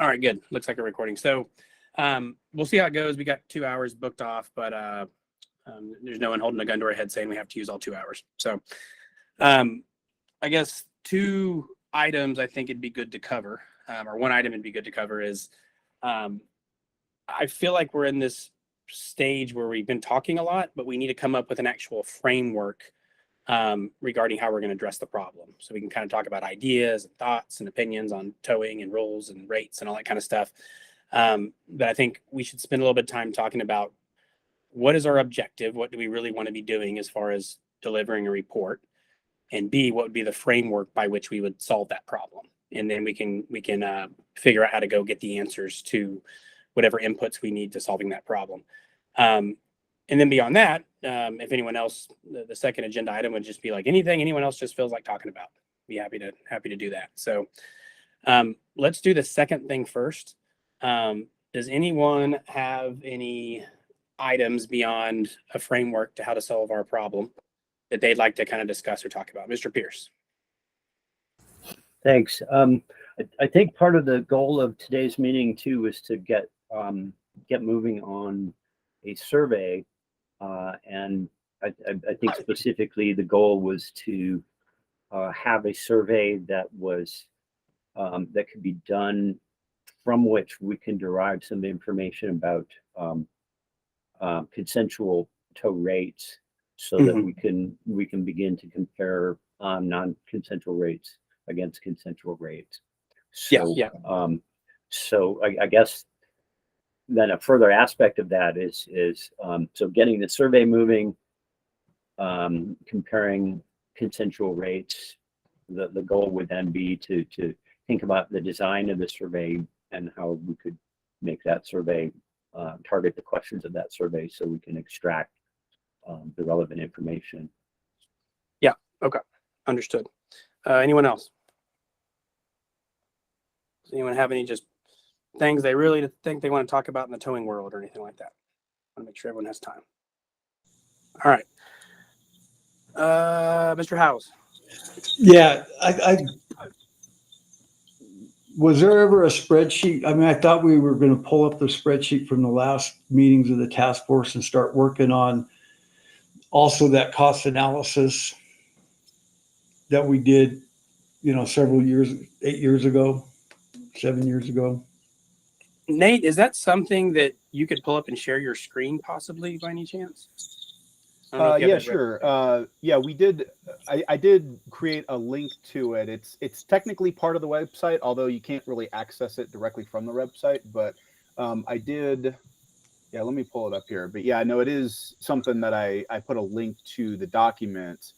All right, good. Looks like a recording. So we'll see how it goes. We got 2 hours booked off, but there's no one holding a gun to our head saying we have to use all 2 hours. So I guess 2 items I think it'd be good to cover, or one item it'd be good to cover is I feel like we're in this stage where we've been talking a lot, but we need to come up with an actual framework regarding how we're going to address the problem. So we can kind of talk about ideas and thoughts and opinions on towing and rules and rates and all that kind of stuff. But I think we should spend a little bit of time talking about what is our objective? What do we really want to be doing as far as delivering a report? And B, what would be the framework by which we would solve that problem? And then we can figure out how to go get the answers to whatever inputs we need to solving that problem. And then beyond that, if anyone else, the second agenda item would just be like anything anyone else just feels like talking about. Be happy to do that. So let's do the second thing first. Does anyone have any items beyond a framework to how to solve our problem that they'd like to kind of discuss or talk about? Mr. Pierce. Thanks. I think part of the goal of today's meeting too is to get moving on a survey, and I think specifically the goal was to have a survey that was that could be done, from which we can derive some information about consensual tow rates, so that we can begin to compare non-consensual rates against consensual rates. So, so I guess then a further aspect of that is so getting the survey moving, comparing consensual rates. The goal would then be to think about the design of the survey and how we could make that survey target the questions of that survey so we can extract the relevant information. Yeah. Okay. Understood. Anyone else? Does anyone have any just things they really think they want to talk about in the towing world or anything like that? I want to make sure everyone has time. All right. Mr. Howes. Yeah, I was there ever a spreadsheet? I mean, I thought we were going to pull up the spreadsheet from the last meetings of the task force and start working on also that cost analysis that we did, several years, 8 years ago, 7 years ago. Nate, is that something that you could pull up and share your screen possibly by any chance? Yeah, sure. Yeah, we did. I did create a link to it. It's technically part of the website, although you can't really access it directly from the website. But I did. Yeah, let me pull it up here. But yeah, no, it is something that I put a link to the document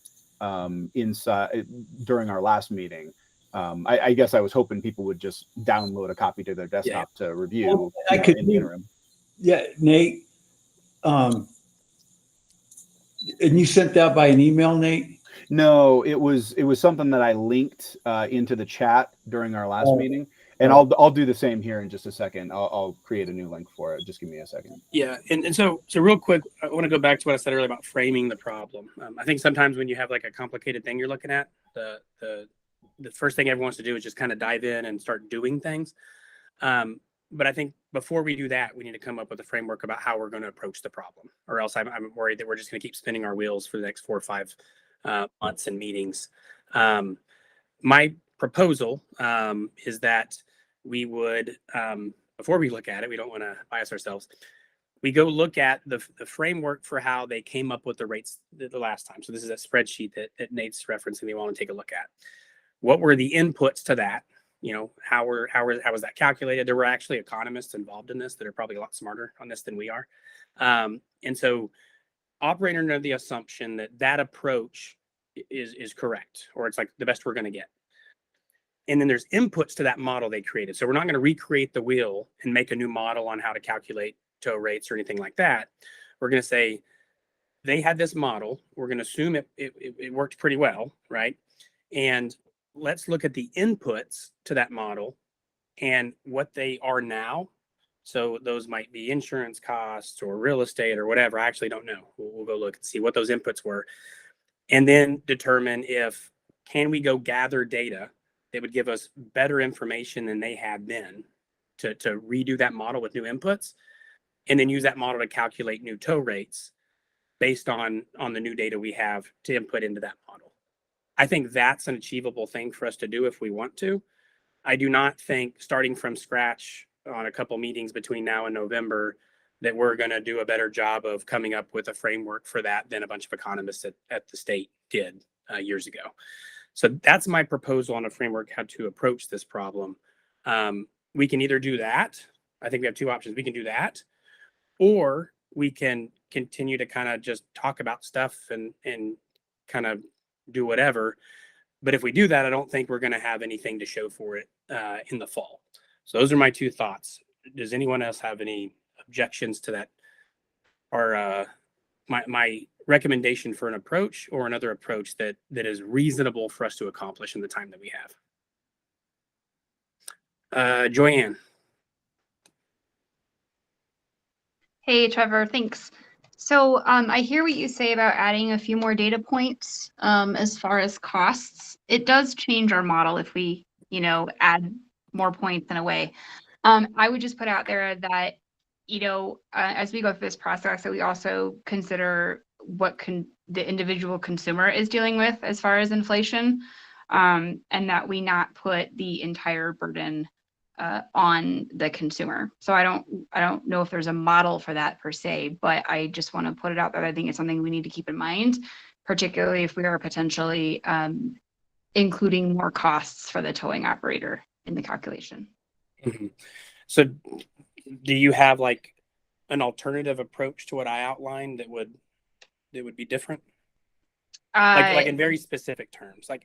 inside during our last meeting. I guess I was hoping people would just download a copy to their desktop to review. Well, in the interim. Yeah, Nate. And you sent that by an email, Nate? No, it was something that I linked into the chat during our last meeting, and I'll do the same here in just a second. I'll create a new link for it. Just give me a second. Yeah, and so real quick, I want to go back to what I said earlier about framing the problem. I think sometimes when you have like a complicated thing you're looking at, the first thing everyone wants to do is just kind of dive in and start doing things. But I think before we do that, we need to come up with a framework about how we're going to approach the problem, or else I'm worried that we're just going to keep spinning our wheels for the next 4 or 5 months and meetings. My proposal is that we would, before we look at it, we don't want to bias ourselves. We go look at the framework for how they came up with the rates the last time. So this is a spreadsheet that Nate's referencing. We want to take a look at. What were the inputs to that? How was that calculated? There were actually economists involved in this that are probably a lot smarter on this than we are. And so operating under the assumption that approach is correct, or it's like the best we're going to get. And then there's inputs to that model they created. So we're not going to recreate the wheel and make a new model on how to calculate tow rates or anything like that. We're going to say they had this model. We're going to assume it worked pretty well, right? And let's look at the inputs to that model and what they are now. So those might be insurance costs or real estate or whatever. I actually don't know. We'll go look and see what those inputs were, and then determine can we go gather data that would give us better information than they had then to redo that model with new inputs, and then use that model to calculate new tow rates based on the new data we have to input into that model. I think that's an achievable thing for us to do if we want to. I do not think starting from scratch on a couple meetings between now and November that we're going to do a better job of coming up with a framework for that than a bunch of economists at the state did years ago. So that's my proposal on a framework how to approach this problem. We can either do that. I think we have two options. We can do that, or we can continue to kind of just talk about stuff and kind of do whatever. But if we do that, I don't think we're going to have anything to show for it in the fall. So those are my two thoughts. Does anyone else have any objections to that? Or my recommendation for an approach or another approach that is reasonable for us to accomplish in the time that we have? Joanne. Hey, Trevor, thanks. So I hear what you say about adding a few more data points as far as costs. It does change our model if we, add more points in a way. I would just put out there that, as we go through this process, that we also consider what the individual consumer is dealing with as far as inflation, and that we not put the entire burden on the consumer. So I don't know if there's a model for that per se, but I just want to put it out there. I think it's something we need to keep in mind, particularly if we are potentially including more costs for the towing operator in the calculation. Mm-hmm. So do you have like an alternative approach to what I outlined that would be different? Like in very specific terms. Like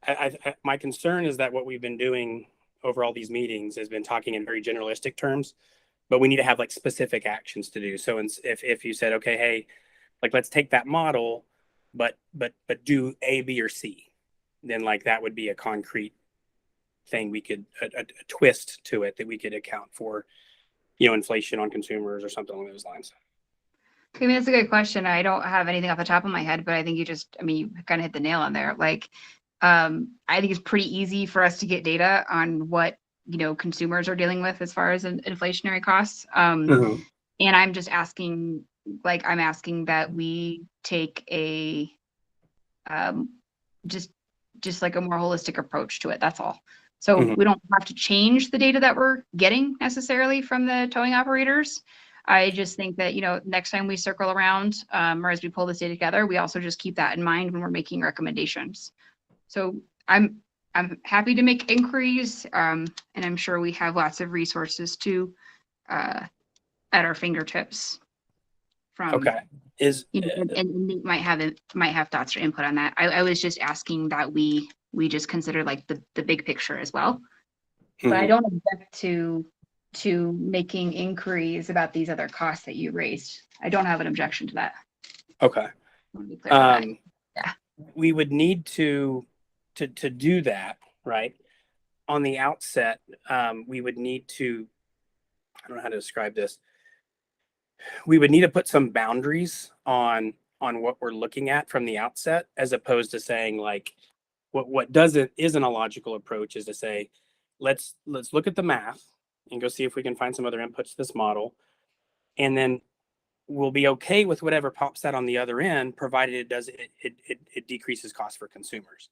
I my concern is that what we've been doing over all these meetings has been talking in very generalistic terms, but we need to have like specific actions to do. So if you said, okay, hey, like let's take that model, but do A, B, or C, then like that would be a concrete thing we could a twist to it that we could account for, inflation on consumers or something along those lines. I mean, that's a good question. I don't have anything off the top of my head, but I think you kind of hit the nail on there. Like, I think it's pretty easy for us to get data on what, consumers are dealing with as far as inflationary costs. And I'm just asking, that we take a, just like a more holistic approach to it. That's all. So we don't have to change the data that we're getting necessarily from the towing operators. I just think that, next time we circle around, or as we pull this data together, we also just keep that in mind when we're making recommendations. So I'm happy to make inquiries, and I'm sure we have lots of resources to at our fingertips. From okay, and Nate might have thoughts or input on that. I was just asking that we just consider like the big picture as well, but I don't object to making inquiries about these other costs that you raised. I don't have an objection to that. Okay. Yeah. We would need to do that, right? On the outset, we would need to, I don't know how to describe this. We would need to put some boundaries on what we're looking at from the outset, as opposed to saying like, what isn't a logical approach is to say, let's look at the math and go see if we can find some other inputs to this model. And then we'll be okay with whatever pops out on the other end, provided it decreases costs for consumers.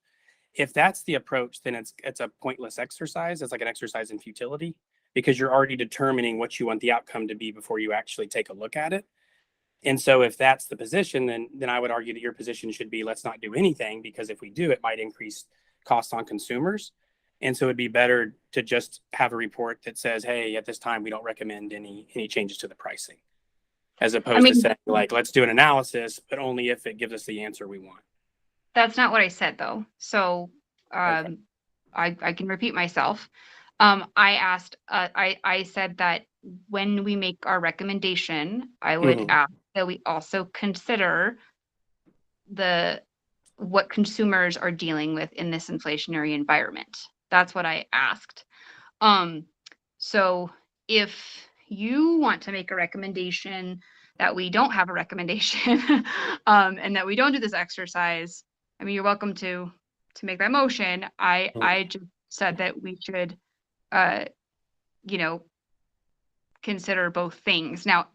If that's the approach, then it's a pointless exercise. It's like an exercise in futility, because you're already determining what you want the outcome to be before you actually take a look at it. And so if that's the position, then I would argue that your position should be, let's not do anything, because if we do, it might increase costs on consumers. And so it'd be better to just have a report that says, hey, at this time, we don't recommend any changes to the pricing, as opposed to saying like, let's do an analysis, but only if it gives us the answer we want. That's not what I said though. So Okay. I can repeat myself. I said that when we make our recommendation, I would ask that we also consider what consumers are dealing with in this inflationary environment. That's what I asked. So if you want to make a recommendation that we don't have a recommendation, and that we don't do this exercise, I mean, you're welcome to make that motion. I just said that we should, consider both things. Now,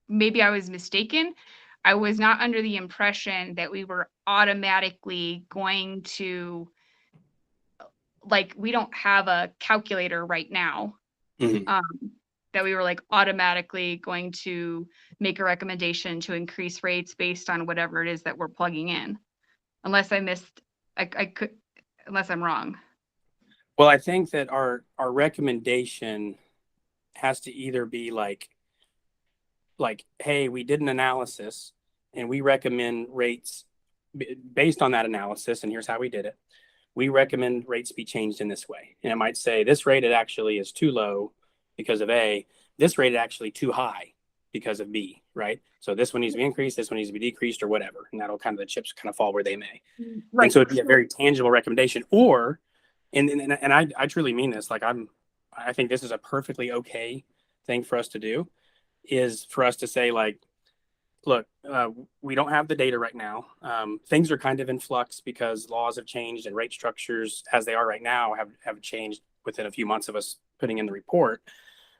maybe I was mistaken. I was not under the impression that we were automatically going to, like, we don't have a calculator right now. Mhm. That we were like automatically going to make a recommendation to increase rates based on whatever it is that we're plugging in. Unless I could, unless I'm wrong. Well, I think that our recommendation has to either be like, hey, we did an analysis and we recommend rates based on that analysis, and here's how we did it. We recommend rates be changed in this way. And it might say this rate it actually is too low because of A, this rate is actually too high because of B, right? So this one needs to be increased, this one needs to be decreased, or whatever. And that'll kind of, the chips kind of fall where they may. Right. And so it'd be a very tangible recommendation. Or, and I truly mean this, like I think this is a perfectly okay thing for us to do, is for us to say, like, look, we don't have the data right now. Things are kind of in flux because laws have changed and rate structures as they are right now have changed within a few months of us putting in the report.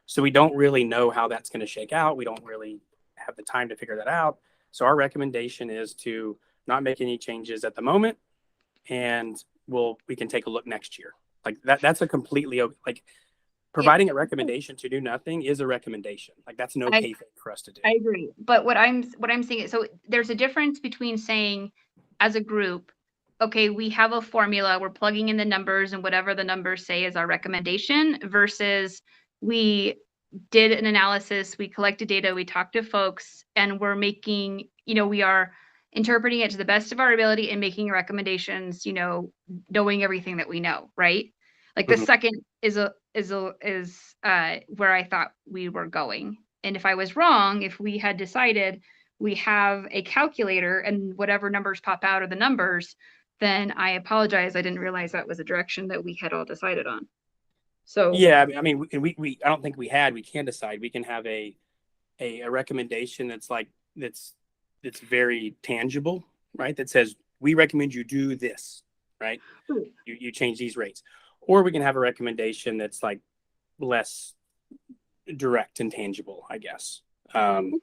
So we don't really know how that's going to shake out. We don't really have the time to figure that out. So our recommendation is to not make any changes at the moment, and we can take a look next year. Like that's a completely, like, providing a recommendation to do nothing is a recommendation. Like that's an okay thing for us to do. I agree. But what I'm saying is, so there's a difference between saying as a group, okay, we have a formula, we're plugging in the numbers and whatever the numbers say is our recommendation, versus we did an analysis, we collected data, we talked to folks, and we're making, we are interpreting it to the best of our ability and making recommendations, knowing everything that we know, right? Like the second is where I thought we were going. And if I was wrong, if we had decided we have a calculator and whatever numbers pop out are the numbers, then I apologize. I didn't realize that was a direction that we had all decided on. So yeah, I mean, we I don't think we can decide. We can have a recommendation that's very tangible, right? That says we recommend you do this, right? You change these rates. Or we can have a recommendation that's like less direct and tangible, I guess. So,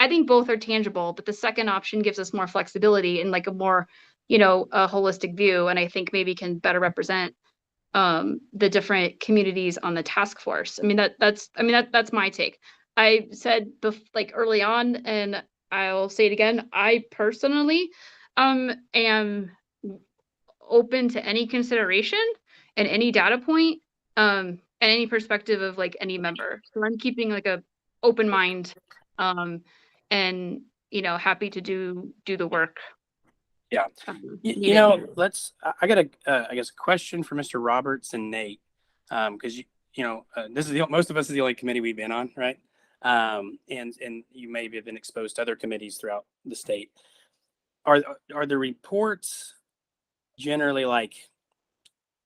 I think both are tangible, but the second option gives us more flexibility and like a more, a holistic view. And I think maybe can better represent the different communities on the task force. I mean, that's my take. I said like early on, and I'll say it again, I personally am open to any consideration and any data point and any perspective of like any member. So I'm keeping like a open mind and happy to do the work. Yeah. I got I guess a question for Mr. Roberts and Nate, because this is most of us is the only committee we've been on, right? And you may have been exposed to other committees throughout the state. Are the reports generally like,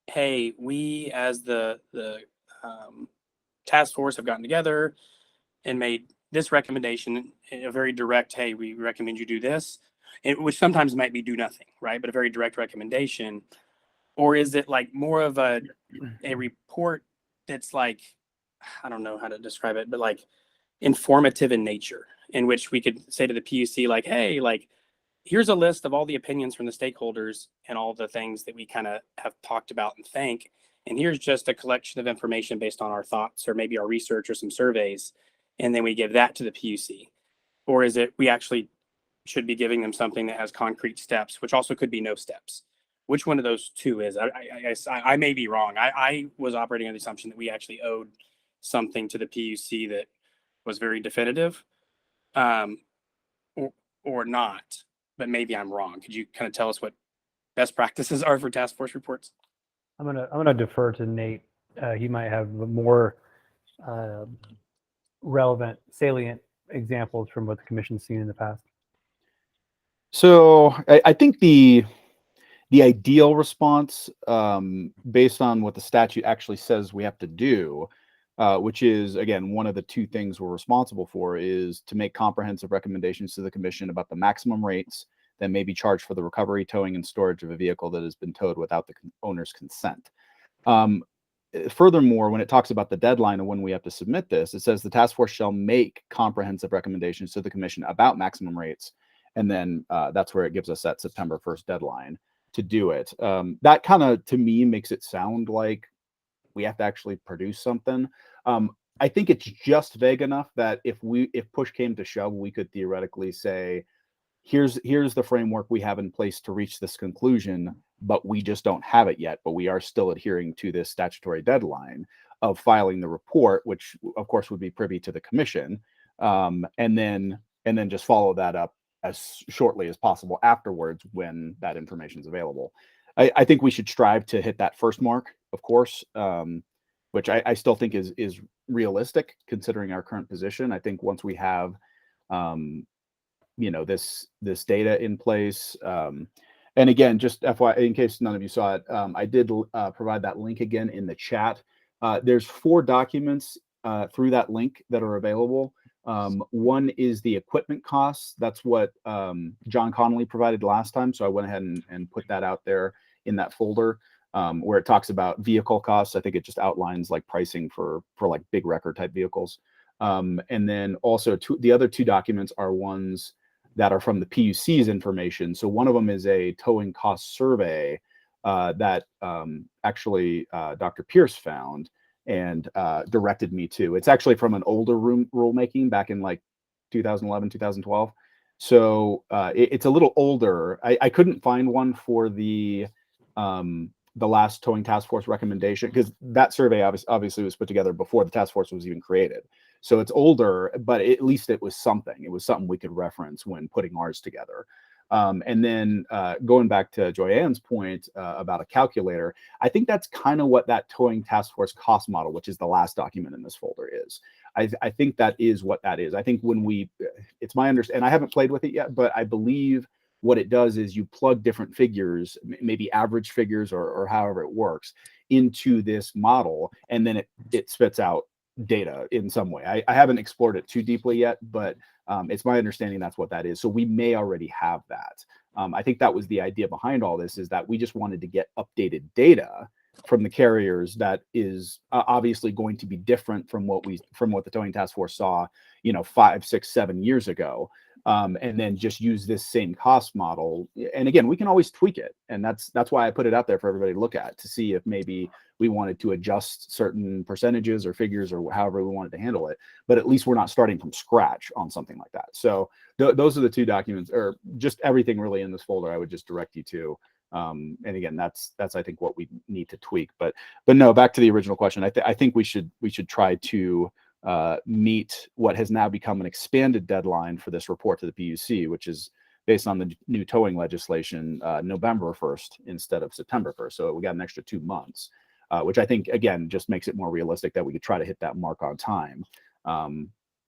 hey, we as the task force have gotten together and made this recommendation, a very direct, hey, we recommend you do this, which sometimes might be do nothing, right? But a very direct recommendation. Or is it like more of a report that's like, I don't know how to describe it, but like informative in nature, in which we could say to the PUC, like, hey, like, here's a list of all the opinions from the stakeholders and all the things that we kind of have talked about and think. And here's just a collection of information based on our thoughts or maybe our research or some surveys. And then we give that to the PUC. Or is it we actually should be giving them something that has concrete steps, which also could be no steps? Which one of those two is? I may be wrong. I was operating on the assumption that we actually owed something to the PUC that was very definitive, or not. But maybe I'm wrong. Could you kind of tell us what best practices are for task force reports? I'm gonna defer to Nate. He might have more relevant, salient examples from what the commission's seen in the past. So I think the ideal response, based on what the statute actually says we have to do, which is, again, one of the two things we're responsible for, is to make comprehensive recommendations to the commission about the maximum rates that may be charged for the recovery, towing, and storage of a vehicle that has been towed without the owner's consent. furthermore, when it talks about the deadline and when we have to submit this, it says the task force shall make comprehensive recommendations to the commission about maximum rates. And then that's where it gives us that September 1st deadline to do it. That kind of, to me, makes it sound like we have to actually produce something. I think it's just vague enough that if push came to shove, we could theoretically say, here's the framework we have in place to reach this conclusion, but we just don't have it yet. But we are still adhering to this statutory deadline of filing the report, which of course would be privy to the commission, and then just follow that up as shortly as possible afterwards when that information is available. I think we should strive to hit that first mark, of course, which I still think is realistic considering our current position. I think once we have, this data in place, and again, just FYI, in case none of you saw it, I did provide that link again in the chat. There's 4 documents through that link that are available. One is the equipment costs. That's what John Connolly provided last time. So I went ahead and put that out there in that folder where it talks about vehicle costs. I think it just outlines like pricing for like big record type vehicles. And then also the other 2 documents are ones that are from the PUC's information. So one of them is a towing cost survey that actually Dr. Pierce found and directed me to. It's actually from an older rulemaking back in like 2011, 2012. So it's a little older. I couldn't find one for the last towing task force recommendation because that survey obviously was put together before the task force was even created. So it's older, but at least it was something. It was something we could reference when putting ours together. And then going back to Joyanne's point about a calculator, I think that's kind of what that towing task force cost model, which is the last document in this folder, is. I think that is what that is. I think when it's my understanding, and I haven't played with it yet, but I believe what it does is you plug different figures, maybe average figures or however it works, into this model, and then it spits out data in some way. I haven't explored it too deeply yet, but it's my understanding that's what that is. So we may already have that. I think that was the idea behind all this, is that we just wanted to get updated data from the carriers that is obviously going to be different from what the towing task force saw, 5, 6, 7 years ago. And then just use this same cost model. And again, we can always tweak it. And that's why I put it out there for everybody to look at, to see if maybe we wanted to adjust certain percentages or figures or however we wanted to handle it. But at least we're not starting from scratch on something like that. So those are the 2 documents, or just everything really in this folder I would just direct you to. And again, that's I think what we need to tweak. But no, back to the original question. I think we should try to meet what has now become an expanded deadline for this report to the PUC, which is based on the new towing legislation, November 1st instead of September 1st. So we got an extra 2 months, which I think, again, just makes it more realistic that we could try to hit that mark on time,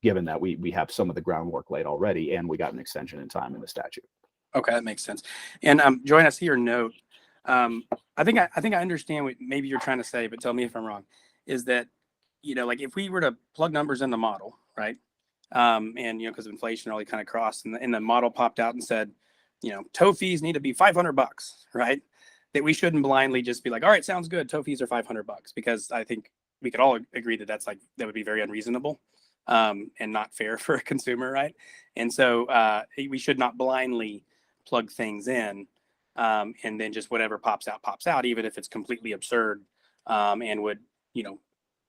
given that we have some of the groundwork laid already and we got an extension in time in the statute. Okay, that makes sense. And Joanne, I see your note. I think I understand what maybe you're trying to say, but tell me if I'm wrong. Is that, like if we were to plug numbers in the model, right? And because of inflation, all kind of crossed, and the model popped out and said, tow fees need to be $500, right? That we shouldn't blindly just be like, all right, sounds good, tow fees are $500, because I think we could all agree that that would be very unreasonable and not fair for a consumer, right? And so we should not blindly plug things in and then just whatever pops out, even if it's completely absurd and would,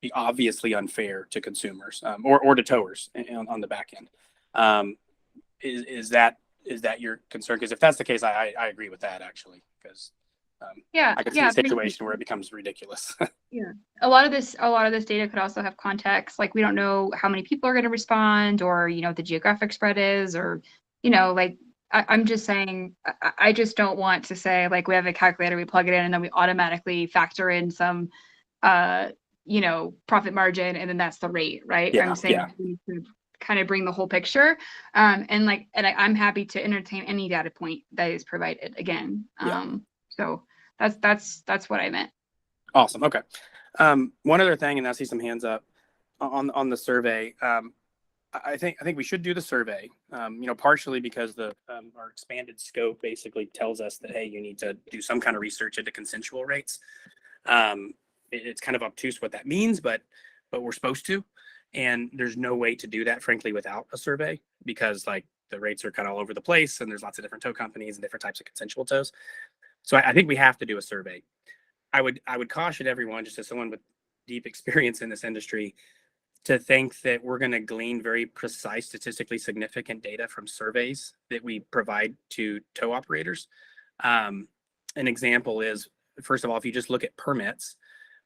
be obviously unfair to consumers or to towers on the back end. Is that your concern? Because if that's the case, I agree with that, actually, because I could see a situation where it becomes ridiculous. Yeah, a lot of this data could also have context. Like, we don't know how many people are going to respond, or the geographic spread is, or I'm just saying, I just don't want to say, like, we have a calculator, we plug it in, and then we automatically factor in some profit margin, and then that's the rate, right? Yeah, I'm saying we need to kind of bring the whole picture, and I'm happy to entertain any data point that is provided again. So that's what I meant. Awesome. Okay. One other thing, and I see some hands up on the survey. I think we should do the survey. Partially because our expanded scope basically tells us that, hey, you need to do some kind of research into consensual rates. it's kind of obtuse what that means, but we're supposed to. And there's no way to do that, frankly, without a survey, because like the rates are kind of all over the place and there's lots of different tow companies and different types of consensual tows. So I think we have to do a survey. I would caution everyone, just as someone with deep experience in this industry, to think that we're going to glean very precise, statistically significant data from surveys that we provide to tow operators. An example is, first of all, if you just look at permits,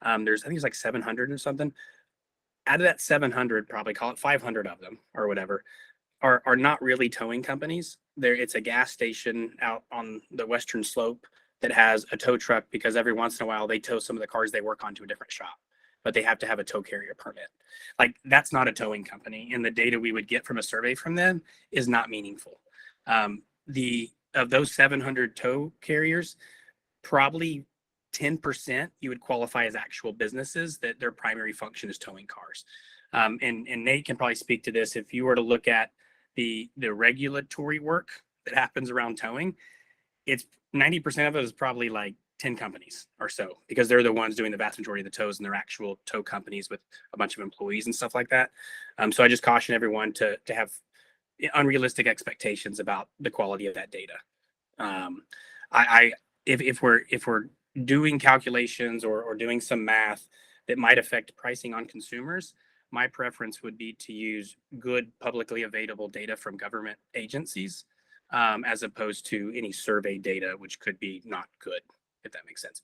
there's, I think it's like 700 or something. Out of that 700, probably call it 500 of them or whatever, are not really towing companies. It's a gas station out on the western slope that has a tow truck, because every once in a while they tow some of the cars they work on to a different shop, but they have to have a tow carrier permit. Like, that's not a towing company, and the data we would get from a survey from them is not meaningful. Of those 700 tow carriers, probably 10% you would qualify as actual businesses that their primary function is towing cars. And Nate can probably speak to this. If you were to look at the regulatory work that happens around towing, it's 90% of it is probably like 10 companies or so, because they're the ones doing the vast majority of the tows, and they're actual tow companies with a bunch of employees and stuff like that. So I just caution everyone to have unrealistic expectations about the quality of that data. If we're doing calculations or doing some math that might affect pricing on consumers, my preference would be to use good publicly available data from government agencies, as opposed to any survey data, which could be not good, if that makes sense.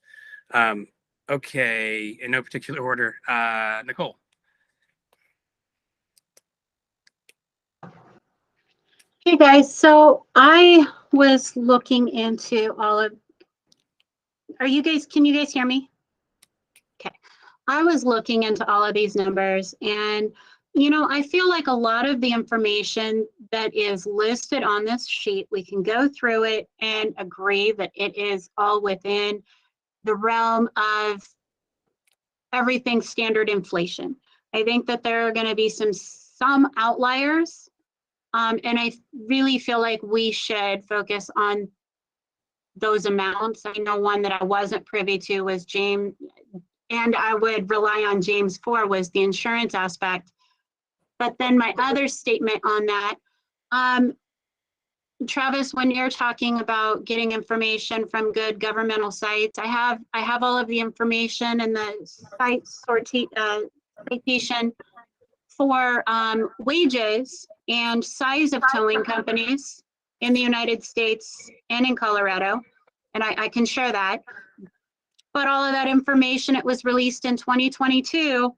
Okay, in no particular order, Nicole. Hey guys, so I was looking into all of, can you guys hear me? Okay. I was looking into all of these numbers, and I feel like a lot of the information that is listed on this sheet, we can go through it and agree that it is all within the realm of everything standard inflation. I think that there are going to be some outliers. And I really feel like we should focus on those amounts. I know one that I wasn't privy to was James, and I would rely on James for, was the insurance aspect. But then my other statement on that, Travis, when you're talking about getting information from good governmental sites, I have all of the information and the site citation for wages and size of towing companies in the United States and in Colorado, and I can share that. But all of that information, it was released in 2022,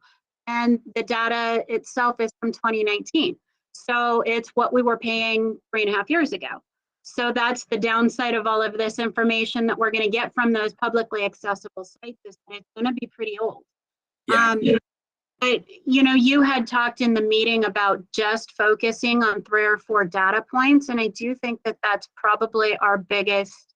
and the data itself is from 2019. So it's what we were paying 3.5 years ago. So that's the downside of all of this information that we're going to get from those publicly accessible sites. It's going to be pretty old. Yeah. But you had talked in the meeting about just focusing on 3 or 4 data points, and I do think that that's probably our biggest.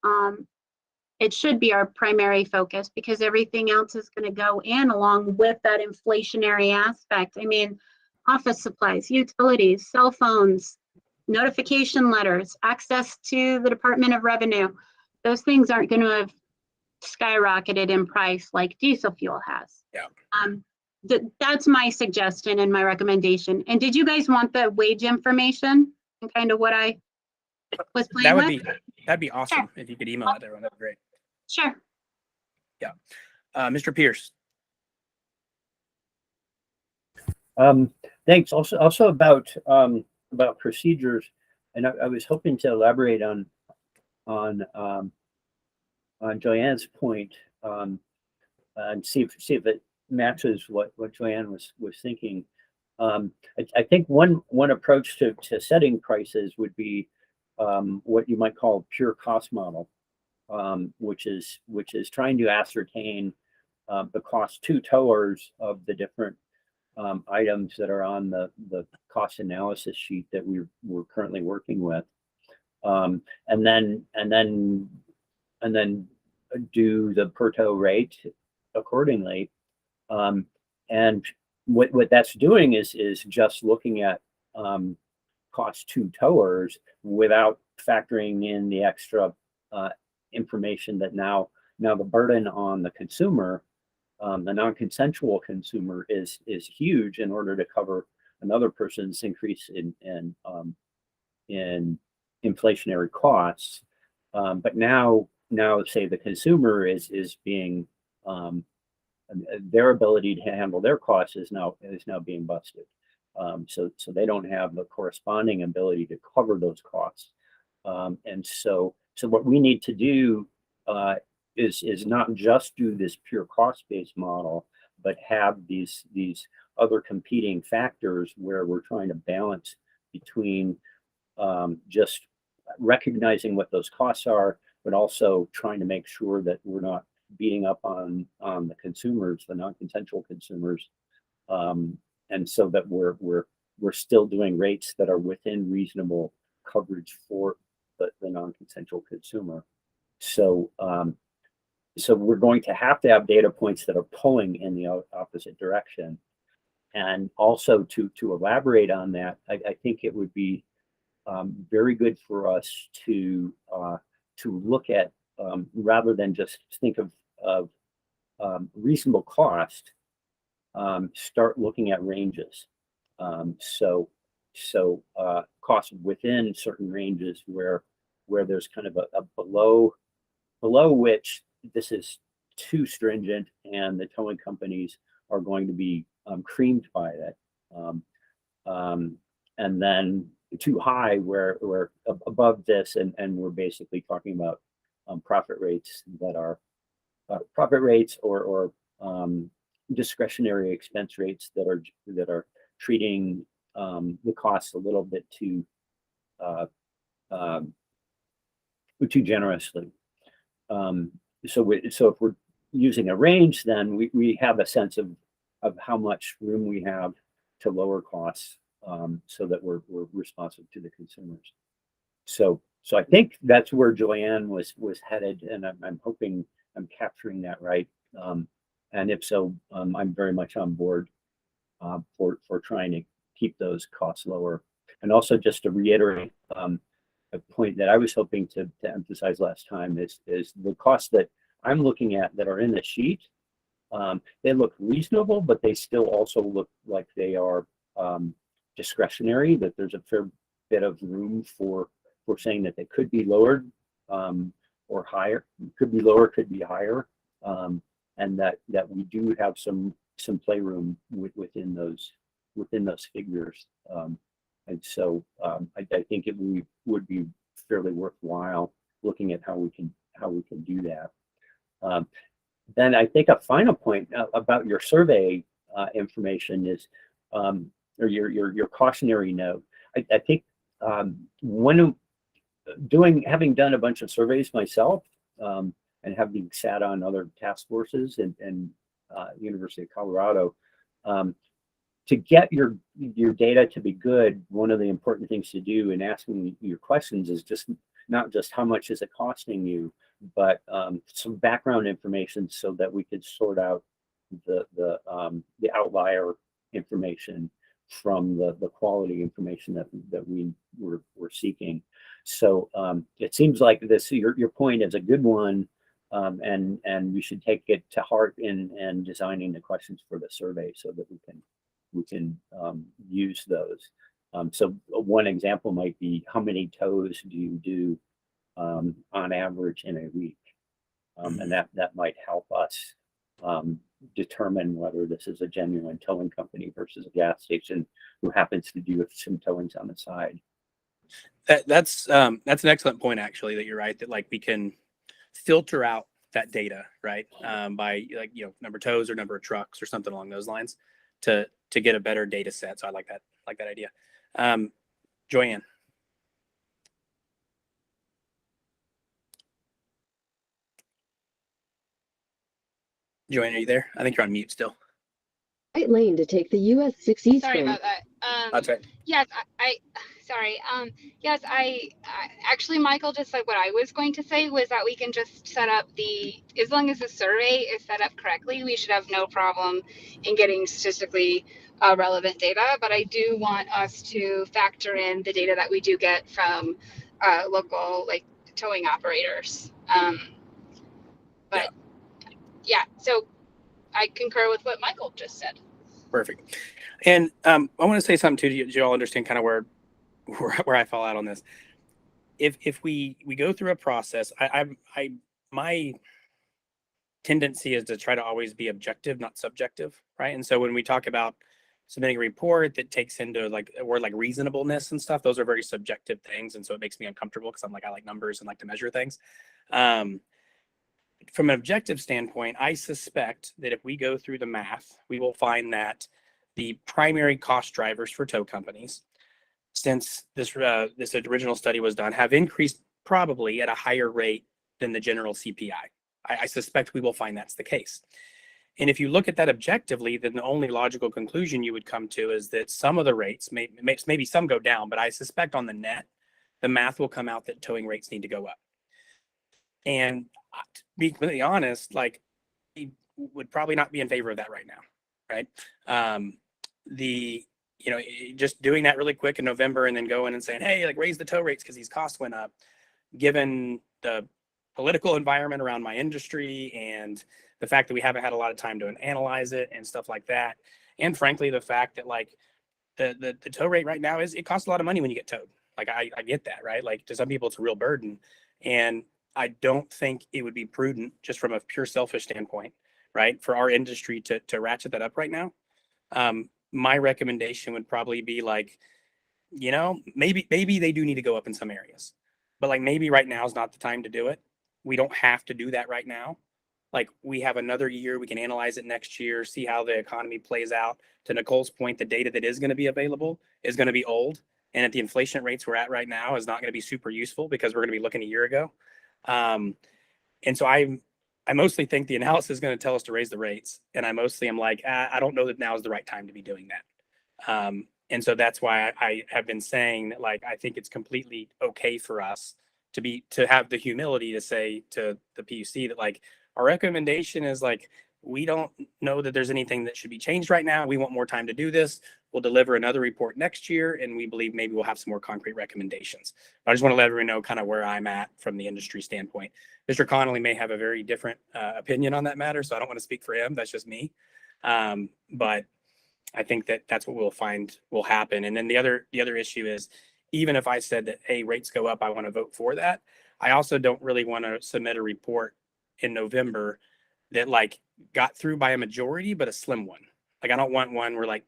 It should be our primary focus, because everything else is going to go in along with that inflationary aspect. I mean, office supplies, utilities, cell phones, notification letters, access to the Department of Revenue. Those things aren't going to have skyrocketed in price like diesel fuel has. Yeah. That's my suggestion and my recommendation. And did you guys want the wage information and kind of what I was playing with? That'd be awesome. Sure. If you could email that there, that'd be great. Sure. Yeah. Mr. Pierce. Thanks. Also about procedures, and I was hoping to elaborate on Joanne's point, and see if it matches what Joanne was thinking. I think one approach to setting prices would be what you might call pure cost model, which is trying to ascertain the cost to towers of the different items that are on the cost analysis sheet that we're currently working with, and then do the per tow rate accordingly. And what that's doing is just looking at cost to towers without factoring in the extra information that now the burden on the consumer The non-consensual consumer is huge in order to cover another person's increase in inflationary costs. But now say the consumer is being their ability to handle their costs is now being busted. So they don't have the corresponding ability to cover those costs. And so what we need to do is not just do this pure cost-based model, but have these other competing factors where we're trying to balance between just recognizing what those costs are, but also trying to make sure that we're not beating up on the consumers, the non-consensual consumers, and so that we're still doing rates that are within reasonable coverage for the non-consensual consumer. So we're going to have data points that are pulling in the opposite direction. And also to elaborate on that, I think it would be very good for us to look at, rather than just think of reasonable cost, start looking at ranges. So costs within certain ranges where there's kind of a below which this is too stringent and the towing companies are going to be creamed by it, and then too high where above this, and we're basically talking about profit rates that are profit rates or discretionary expense rates that are treating the costs a little bit too generously. So if we're using a range, then we have a sense of how much room we have to lower costs, so that we're responsive to the consumers. So I think that's where Joanne was headed, and I'm hoping I'm capturing that right. And if so, I'm very much on board for trying to keep those costs lower. And also, just to reiterate a point that I was hoping to emphasize last time is the costs that I'm looking at that are in the sheet. They look reasonable, but they still also look like they are discretionary, that there's a fair bit of room for saying that they could be lowered or higher, could be lower, could be higher, and that we do have some playroom within those figures. And so I think it would be fairly worthwhile looking at how we can do that. Then I think a final point about your survey information is, or your cautionary note. I think when having done a bunch of surveys myself, and having sat on other task forces and University of Colorado, to get your data to be good, one of the important things to do in asking your questions is just not just how much is it costing you, but some background information so that we could sort out the outlier information from the quality information that we were seeking. So it seems like your point is a good one, and we should take it to heart in designing the questions for the survey so that we can use those. So one example might be, how many tows do you do on average in a week? And that might help us determine whether this is a genuine towing company versus a gas station who happens to do some towings on the side. That's an excellent point, actually, that you're right, that like we can filter out that data, right, by number of tows or number of trucks or something along those lines to get a better data set. So I like that idea. Joanne. Joanne, are you there? I think you're on mute still. Right lane to take the US 6 East. Sorry about that. That's right. Yes, sorry. Yes, I actually, Michael just said what I was going to say was that we can just set up as long as the survey is set up correctly, we should have no problem in getting statistically relevant data. But I do want us to factor in the data that we do get from local towing operators. So I concur with what Michael just said. Perfect. And I want to say something too, to you all understand kind of where I fall out on this. If we go through a process, my tendency is to try to always be objective, not subjective, right? And so when we talk about submitting a report that takes into like a word like reasonableness and stuff, those are very subjective things, and so it makes me uncomfortable because I like numbers and like to measure things. From an objective standpoint, I suspect that if we go through the math, we will find that the primary cost drivers for tow companies, since this original study was done, have increased probably at a higher rate than the general CPI. I suspect we will find that's the case. And if you look at that objectively, then the only logical conclusion you would come to is that some of the rates, maybe some go down, but I suspect on the net, the math will come out that towing rates need to go up. And to be completely honest, like, we would probably not be in favor of that right now, right? Just doing that really quick in November and then going and saying, hey, like, raise the tow rates because these costs went up, given the political environment around my industry and the fact that we haven't had a lot of time to analyze it and stuff like that. And frankly, the fact that like the tow rate right now it costs a lot of money when you get towed. Like I get that, right? Like to some people it's a real burden. And I don't think it would be prudent just from a pure selfish standpoint, right? For our industry to ratchet that up right now. My recommendation would probably be like, maybe they do need to go up in some areas, but like maybe right now is not the time to do it. We don't have to do that right now. Like we have another year, we can analyze it next year, see how the economy plays out. To Nicole's point, the data that is going to be available is going to be old. And at the inflation rates we're at right now is not going to be super useful because we're going to be looking a year ago. And so I mostly think the analysis is going to tell us to raise the rates. And I mostly am like, I don't know that now is the right time to be doing that. And so that's why I have been saying that, like, I think it's completely okay for us to have the humility to say to the PUC that like, our recommendation is like, we don't know that there's anything that should be changed right now. We want more time to do this. We'll deliver another report next year, and we believe maybe we'll have some more concrete recommendations. But I just want to let everyone know kind of where I'm at from the industry standpoint. Mr. Connolly may have a very different opinion on that matter, so I don't want to speak for him. That's just me. But I think that's what we'll find will happen. And then the other issue is, even if I said that, hey, rates go up, I want to vote for that. I also don't really want to submit a report in November that like got through by a majority, but a slim one. Like I don't want one where like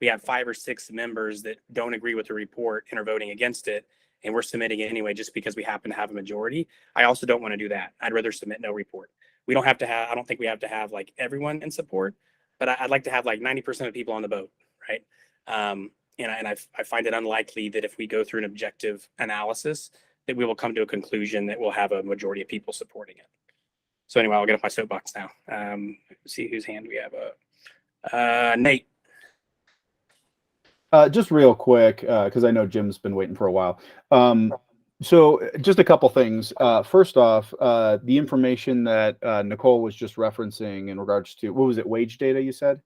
we have 5 or 6 members that don't agree with the report and are voting against it, and we're submitting it anyway just because we happen to have a majority. I also don't want to do that. I'd rather submit no report. We don't have to have, I don't think we have to have like everyone in support, but I'd like to have like 90% of people on the boat, right? And I find it unlikely that if we go through an objective analysis that we will come to a conclusion that we'll have a majority of people supporting it. So anyway, I'll get off my soapbox now. See whose hand we have. Nate. Just real quick, because I know Jim's been waiting for a while. So just a couple things. First off, the information that Nicole was just referencing in regards to, what was it, wage data you said?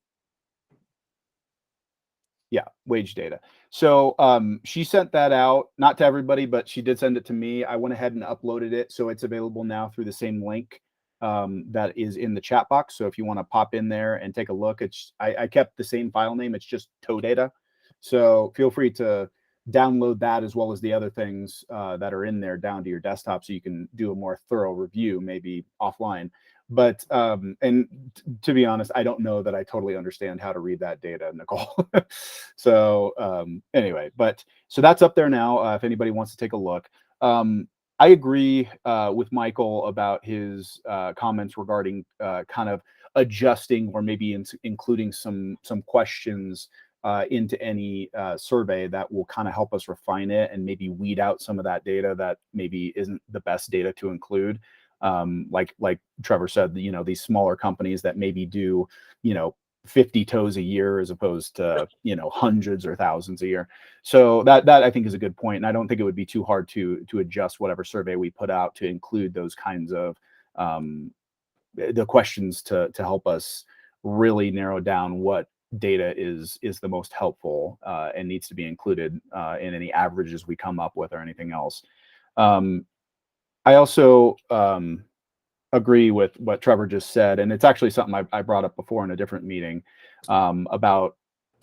Yeah, wage data. So she sent that out, not to everybody, but she did send it to me. I went ahead and uploaded it, so it's available now through the same link that is in the chat box. So if you want to pop in there and take a look, I kept the same file name. It's just tow data. So feel free to download that as well as the other things that are in there down to your desktop so you can do a more thorough review, maybe offline. But and to be honest, I don't know that I totally understand how to read that data, Nicole. So anyway, so that's up there now if anybody wants to take a look. I agree with Michael about his comments regarding kind of adjusting or maybe including some questions into any survey that will kind of help us refine it and maybe weed out some of that data that maybe isn't the best data to include. Like Trevor said, these smaller companies that maybe do, 50 tows a year as opposed to, hundreds or thousands a year. So that I think is a good point. And I don't think it would be too hard to adjust whatever survey we put out to include those kinds of the questions to help us really narrow down what data is the most helpful and needs to be included in any averages we come up with or anything else. I also agree with what Trevor just said, and it's actually something I brought up before in a different meeting about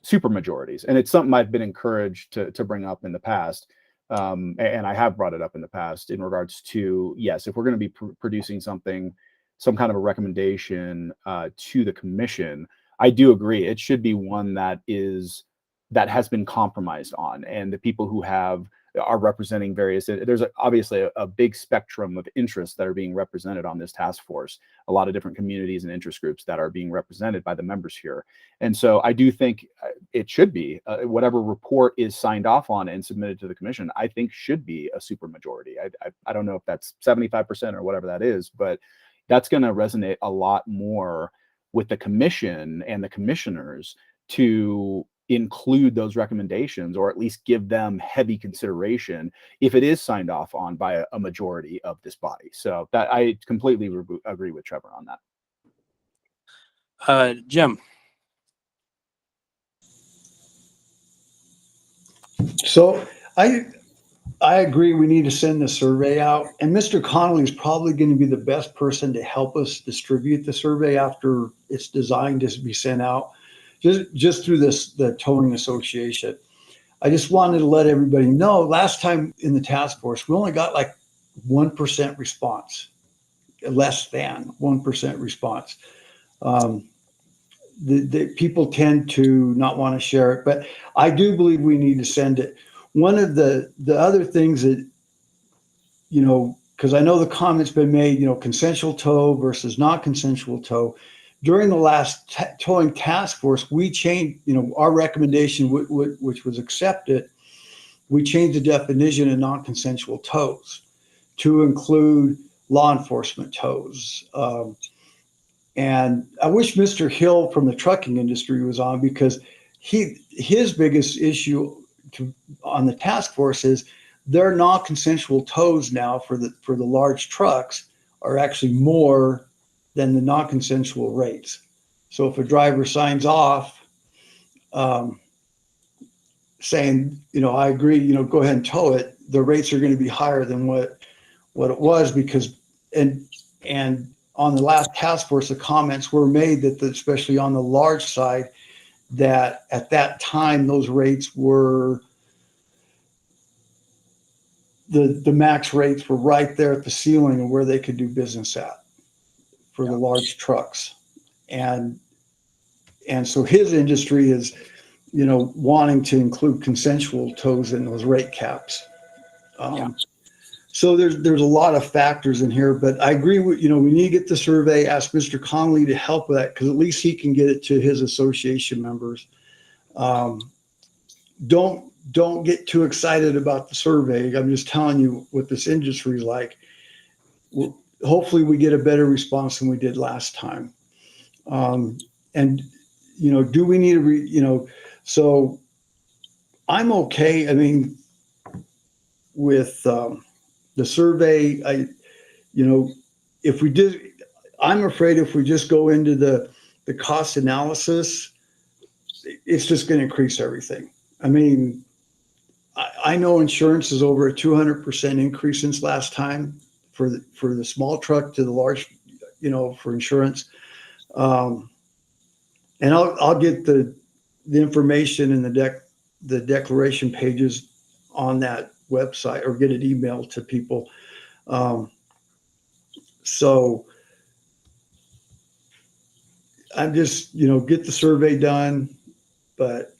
super majorities, and it's something I've been encouraged to bring up in the past, and I have brought it up in the past in regards to, yes, if we're going to be producing something, some kind of a recommendation to the commission, I do agree it should be one that has been compromised on, and the people who are representing there's obviously a big spectrum of interests that are being represented on this task force, a lot of different communities and interest groups that are being represented by the members here. And so I do think it should be whatever report is signed off on and submitted to the commission, I think should be a super majority. I don't know if that's 75% or whatever that is, but that's going to resonate a lot more with the commission and the commissioners to include those recommendations, or at least give them heavy consideration if it is signed off on by a majority of this body. So that I completely agree with Trevor on that. Jim. So I agree we need to send the survey out, and Mr. Connolly is probably going to be the best person to help us distribute the survey after it's designed to be sent out, just through the towing association. I just wanted to let everybody know, last time in the task force, we only got like 1% response, less than 1% response. The people tend to not want to share it, but I do believe we need to send it. One of the other things that, because I know the comment's been made, consensual tow versus non-consensual tow. During the last towing task force, we changed, our recommendation, which was accepted, we changed the definition of non-consensual tows to include law enforcement tows. And I wish Mr. Hill from the trucking industry was on, because his biggest issue on the task force is their non-consensual tows now for the large trucks are actually more than the non-consensual rates. So if a driver signs off saying, I agree, go ahead and tow it, the rates are going to be higher than what it was, because and on the last task force, the comments were made that especially on the large side, that at that time those rates were the max rates were right there at the ceiling of where they could do business at for the large trucks. And so his industry is, wanting to include consensual tows in those rate caps. So there's a lot of factors in here, but I agree with, we need to get the survey, ask Mr. Connolly to help with that, because at least he can get it to his association members. Don't get too excited about the survey. I'm just telling you what this industry is like. Hopefully we get a better response than we did last time. And, do we need to, so I'm okay. I mean, with the survey, if we did, I'm afraid if we just go into the cost analysis, it's just going to increase everything. I mean, I know insurance is over a 200% increase since last time for the small truck to the large, for insurance. And I'll get the information in the declaration pages on that website, or get it emailed to people. So I'm just, get the survey done, but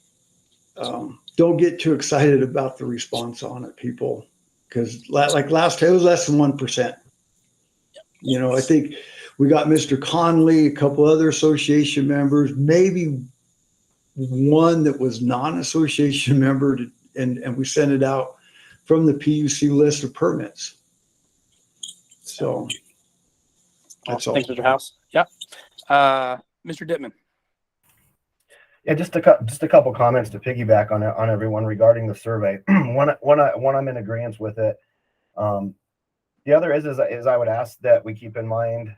don't get too excited about the response on it, people, because like last time it was less than 1%. I think we got Mr. Conley, a couple other association members, maybe one that was non-association member, and we sent it out from the PUC list of permits. So that's all. Thanks, Mr. House. Yep. Mr. Dittman. Yeah, just a couple comments to piggyback on everyone regarding the survey. One, I'm in agreement with it. The other is I would ask that we keep in mind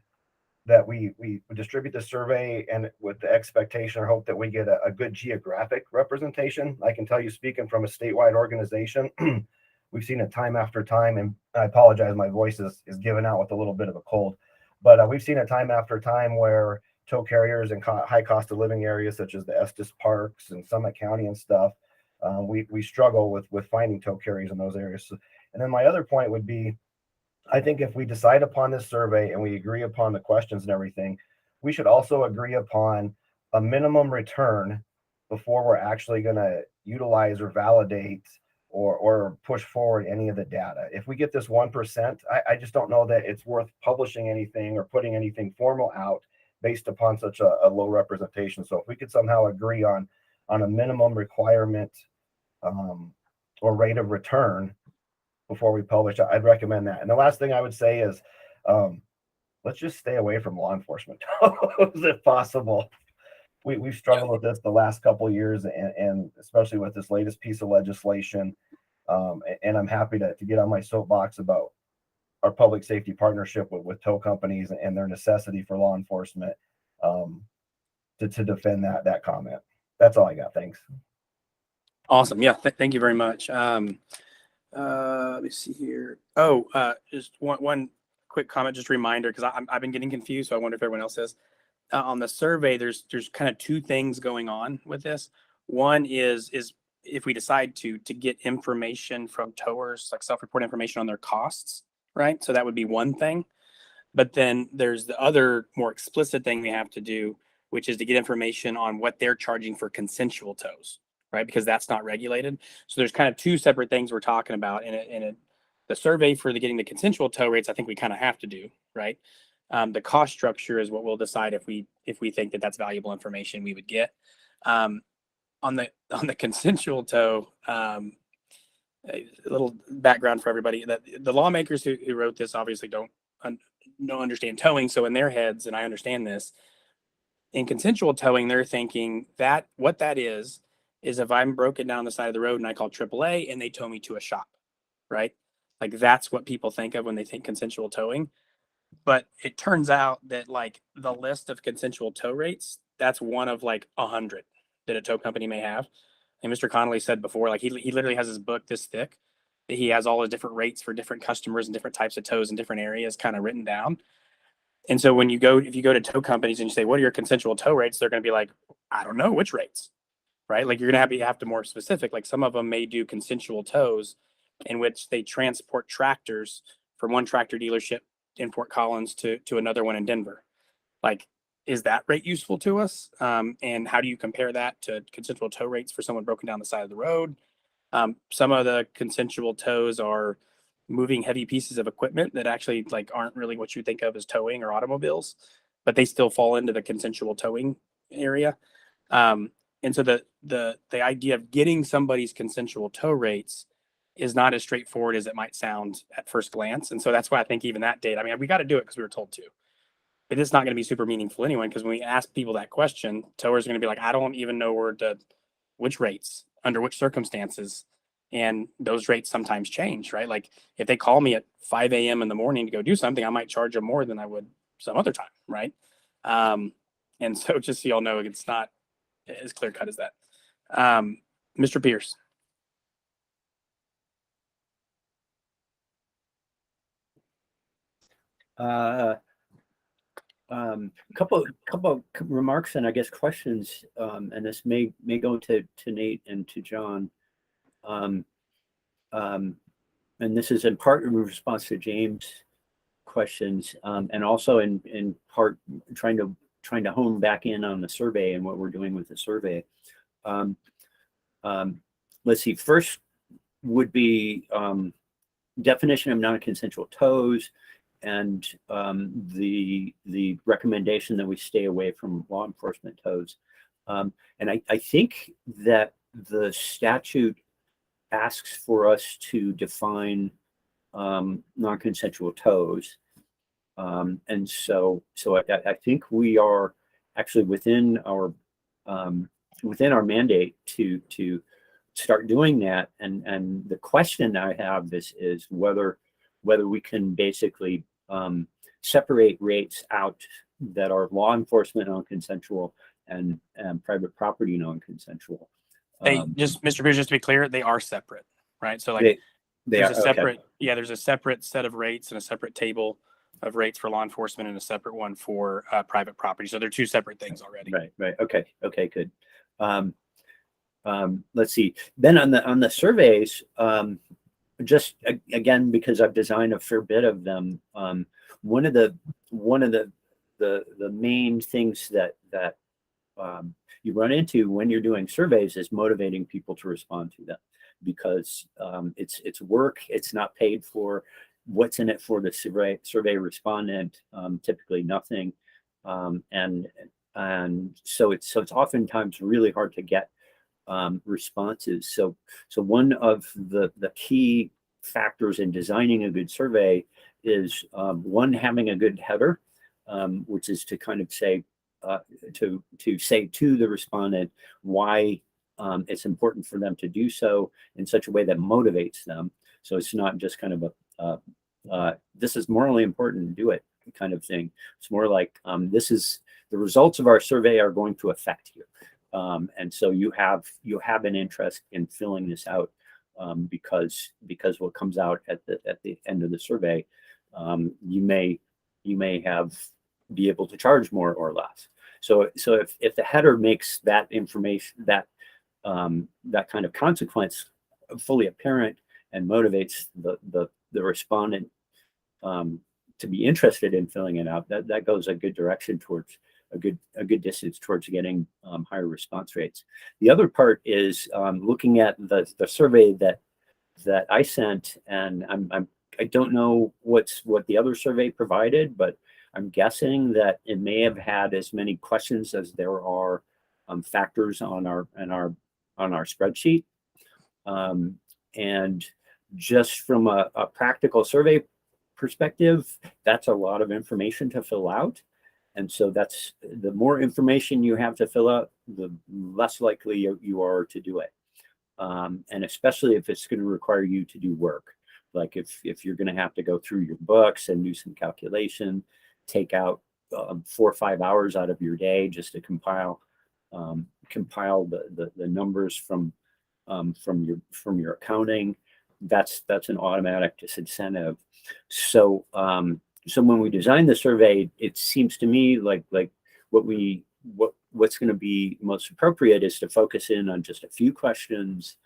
that we distribute the survey and with the expectation or hope that we get a good geographic representation. I can tell you, speaking from a statewide organization, we've seen it time after time, and I apologize, my voice is giving out with a little bit of a cold. But we've seen it time after time where tow carriers in high cost of living areas such as the Estes Parks and Summit County and stuff, we struggle with finding tow carriers in those areas. And then my other point would be, I think if we decide upon this survey and we agree upon the questions and everything, we should also agree upon a minimum return before we're actually going to utilize or validate or push forward any of the data. If we get this 1%, I just don't know that it's worth publishing anything or putting anything formal out based upon such a low representation. So if we could somehow agree on a minimum requirement or rate of return before we publish, I'd recommend that. And the last thing I would say is, let's just stay away from law enforcement if possible. We've struggled with this the last couple of years, and especially with this latest piece of legislation. And I'm happy to get on my soapbox about our public safety partnership with tow companies and their necessity for law enforcement to defend that comment. That's all I got. Thanks. Awesome. Yeah. Thank you very much. Let me see here. Just one quick comment, just a reminder, because I've been getting confused, so I wonder if everyone else is. On the survey, there's kind of two things going on with this. One is if we decide to get information from towers, like self-report information on their costs, right? So that would be one thing. But then there's the other more explicit thing we have to do, which is to get information on what they're charging for consensual tows, right? Because that's not regulated. So there's kind of two separate things we're talking about the survey for getting the consensual tow rates. I think we kind of have to do, right? The cost structure is what we'll decide if we think that that's valuable information we would get. On the consensual tow, a little background for everybody, that the lawmakers who wrote this obviously don't understand towing. So in their heads, and I understand this, in consensual towing, they're thinking that what that is if I'm broken down the side of the road and I call AAA and they tow me to a shop, right? Like that's what people think of when they think consensual towing. But it turns out that like the list of consensual tow rates, that's one of like 100 that a tow company may have. And Mr. Connolly said before, like he literally has his book this thick that he has all the different rates for different customers and different types of tows in different areas kind of written down. And so if you go to tow companies and you say, what are your consensual tow rates? They're going to be like, I don't know which rates, right? Like you're going to have to more specific. Like some of them may do consensual tows in which they transport tractors from one tractor dealership in Fort Collins to another one in Denver. Like, is that rate useful to us? And how do you compare that to consensual tow rates for someone broken down the side of the road? Some of the consensual tows are moving heavy pieces of equipment that actually like aren't really what you think of as towing or automobiles, but they still fall into the consensual towing area. And so the idea of getting somebody's consensual tow rates is not as straightforward as it might sound at first glance. And so that's why I think even that data, I mean, we got to do it because we were told to. But it's not going to be super meaningful anyway, because when we ask people that question, towers are going to be like, I don't even know which rates, under which circumstances. And those rates sometimes change, right? Like if they call me at 5 a.m. in the morning to go do something, I might charge them more than I would some other time, right? And so just so y'all know, it's not as clear cut as that. Mr. Pierce. Couple remarks and I guess questions, and this may go to Nate and to John. And this is in part in response to James' questions, and also in part trying to hone back in on the survey and what we're doing with the survey. Let's see. First would be definition of non-consensual tows, and the recommendation that we stay away from law enforcement tows. And I think that the statute asks for us to define non-consensual tows. And so I think we are actually within our mandate to start doing that. And the question I have is whether we can basically separate rates out that are law enforcement non-consensual and private property non-consensual. Hey, just Mr. Pierce, just to be clear, they are separate, right? So like there's a separate, there's a separate set of rates and a separate table of rates for law enforcement and a separate one for private property. So they're two separate things already. Right. Okay, good. Let's see. Then on the surveys, just again, because I've designed a fair bit of them, one of the main things that you run into when you're doing surveys is motivating people to respond to them, because it's work, it's not paid for. What's in it for the survey respondent? Typically nothing, and so it's oftentimes really hard to get responses. So one of the key factors in designing a good survey is one, having a good header, which is to kind of say to say to the respondent why it's important for them to do so in such a way that motivates them. So it's not just kind of this is morally important, do it kind of thing. It's more like this is the results of our survey are going to affect you. And so you have an interest in filling this out because what comes out at the end of the survey, you may be able to charge more or less. So if the header makes that information, that kind of consequence fully apparent and motivates the respondent to be interested in filling it out, that goes a good direction towards a good distance towards getting higher response rates. The other part is looking at the survey that I sent, and I don't know what the other survey provided, but I'm guessing that it may have had as many questions as there are factors on our spreadsheet. And just from a practical survey perspective, that's a lot of information to fill out. And so that's the more information you have to fill out, the less likely you are to do it. And especially if it's going to require you to do work, like if you're going to have to go through your books and do some calculation, take out 4 or 5 hours out of your day just to compile the numbers from your accounting, that's an automatic disincentive. So when we design the survey, it seems to me like what's going to be most appropriate is to focus in on just a few questions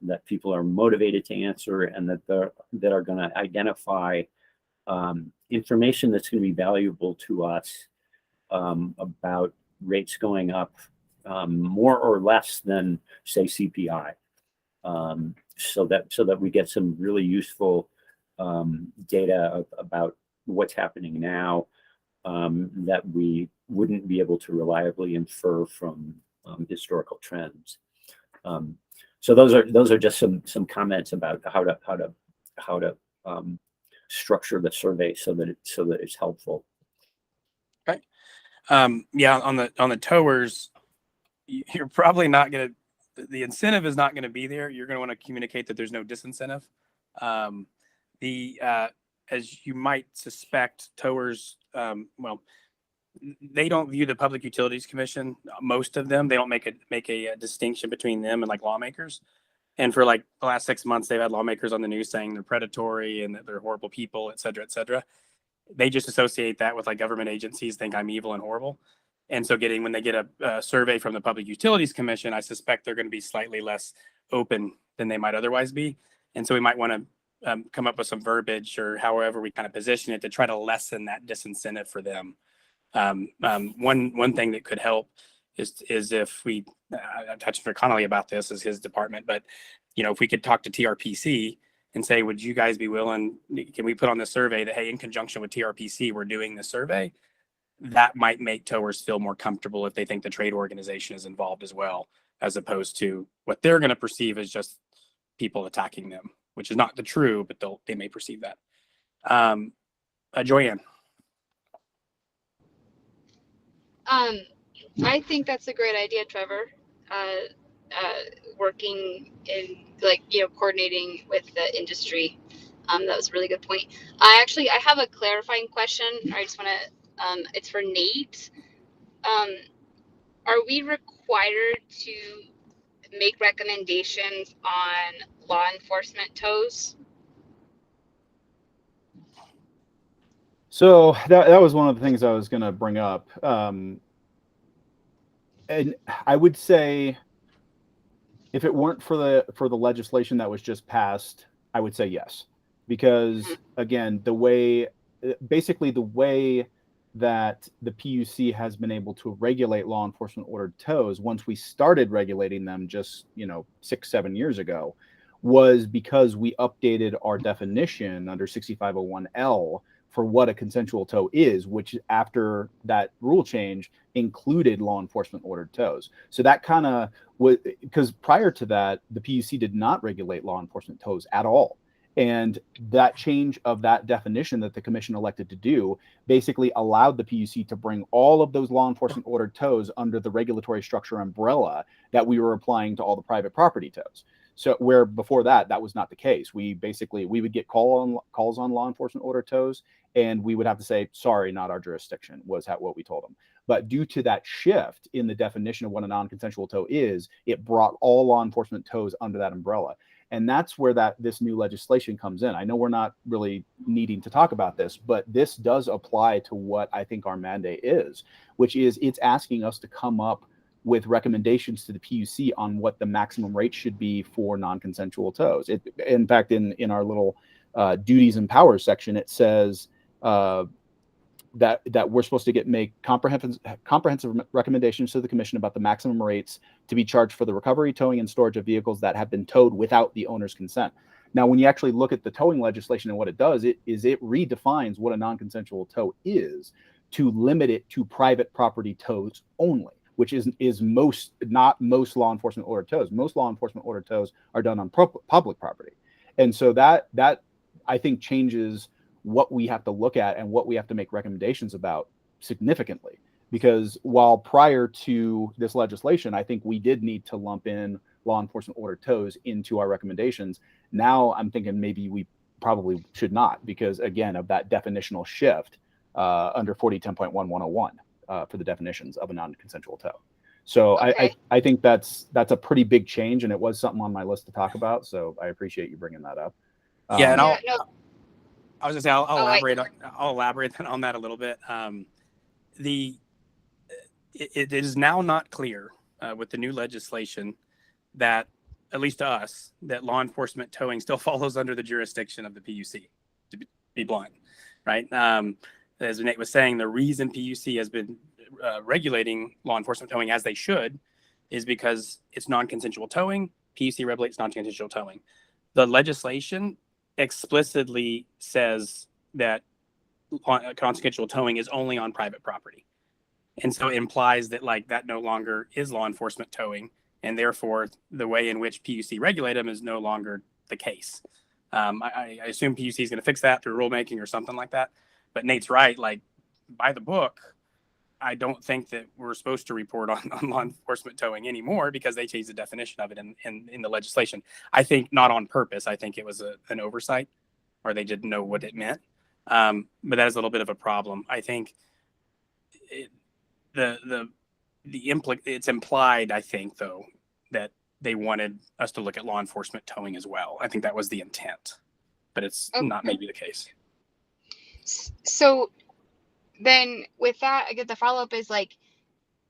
that people are motivated to answer, and that are going to identify information that's going to be valuable to us about rates going up more or less than, say, CPI, so that we get some really useful data about what's happening now that we wouldn't be able to reliably infer from historical trends. So those are just some comments about how to structure the survey so that it's helpful. Okay. Yeah, on the towers, you're probably not going to. The incentive is not going to be there. You're going to want to communicate that there's no disincentive. As you might suspect, towers, they don't view the Public Utilities Commission. Most of them, they don't make a distinction between them and like lawmakers. And for like the last 6 months, they've had lawmakers on the news saying they're predatory and that they're horrible people, et cetera, et cetera. They just associate that with like government agencies, think I'm evil and horrible. And so when they get a survey from the Public Utilities Commission, I suspect they're going to be slightly less open than they might otherwise be. And so we might want to come up with some verbiage or however we kind of position it to try to lessen that disincentive for them. One thing that could help is if we, I touched for Connolly about this as his department, but if we could talk to TRPC and say, would you guys be willing, can we put on the survey that, hey, in conjunction with TRPC, we're doing the survey? That might make towers feel more comfortable if they think the trade organization is involved as well, as opposed to what they're going to perceive as just people attacking them, which is not the true, but they may perceive that. Joyanne. I think that's a great idea, Trevor. Working in coordinating with the industry. That was a really good point. I have a clarifying question. I just want to. It's for Nate. Are we required to make recommendations on law enforcement tows? So that was one of the things I was going to bring up. And I would say, if it weren't for the legislation that was just passed, I would say yes, because again, the way that the PUC has been able to regulate law enforcement ordered tows once we started regulating them just 6-7 years ago was because we updated our definition under 6501L for what a consensual tow is, which after that rule change included law enforcement ordered tows. So that kind of was, because prior to that, the PUC did not regulate law enforcement tows at all. And that change of that definition that the commission elected to do basically allowed the PUC to bring all of those law enforcement ordered tows under the regulatory structure umbrella that we were applying to all the private property tows. So where before that was not the case. We would get calls on law enforcement ordered tows, and we would have to say, sorry, not our jurisdiction, was what we told them. But due to that shift in the definition of what a non-consensual tow is, it brought all law enforcement tows under that umbrella. And that's where this new legislation comes in. I know we're not really needing to talk about this, but this does apply to what I think our mandate is, which is it's asking us to come up with recommendations to the PUC on what the maximum rate should be for non-consensual tows. In fact, in our little duties and powers section, it says that we're supposed to make comprehensive recommendations to the commission about the maximum rates to be charged for the recovery, towing, and storage of vehicles that have been towed without the owner's consent. Now, when you actually look at the towing legislation and what it does, it redefines what a non-consensual tow is to limit it to private property tows only, which is not most law enforcement ordered tows. Most law enforcement ordered tows are done on public property. And so that I think changes what we have to look at and what we have to make recommendations about significantly. Because while prior to this legislation, I think we did need to lump in law enforcement ordered tows into our recommendations. Now I'm thinking maybe we probably should not, because again, of that definitional shift under 4010.1101 for the definitions of a non-consensual tow. So Okay. I think that's a pretty big change, and it was something on my list to talk about. So I appreciate you bringing that up. Yeah, and Yeah, no, I was gonna say I'll Oh, elaborate. I'll elaborate on that a little bit. It is now not clear with the new legislation that, at least to us, that law enforcement towing still follows under the jurisdiction of the PUC. To be blunt, right? As Nate was saying, the reason PUC has been regulating law enforcement towing as they should is because it's non-consensual towing. PUC regulates non-consensual towing. The legislation explicitly says that consensual towing is only on private property. And so it implies that that no longer is law enforcement towing, and therefore the way in which PUC regulate them is no longer the case. I assume PUC is going to fix that through rulemaking or something like that. But Nate's right, by the book, I don't think that we're supposed to report on law enforcement towing anymore because they changed the definition of it in the legislation. I think not on purpose. I think it was an oversight, or they didn't know what it meant. But that is a little bit of a problem. I think it's implied, I think, though, that they wanted us to look at law enforcement towing as well. I think that was the intent, but it's not maybe the case. so then with that, I guess the follow-up is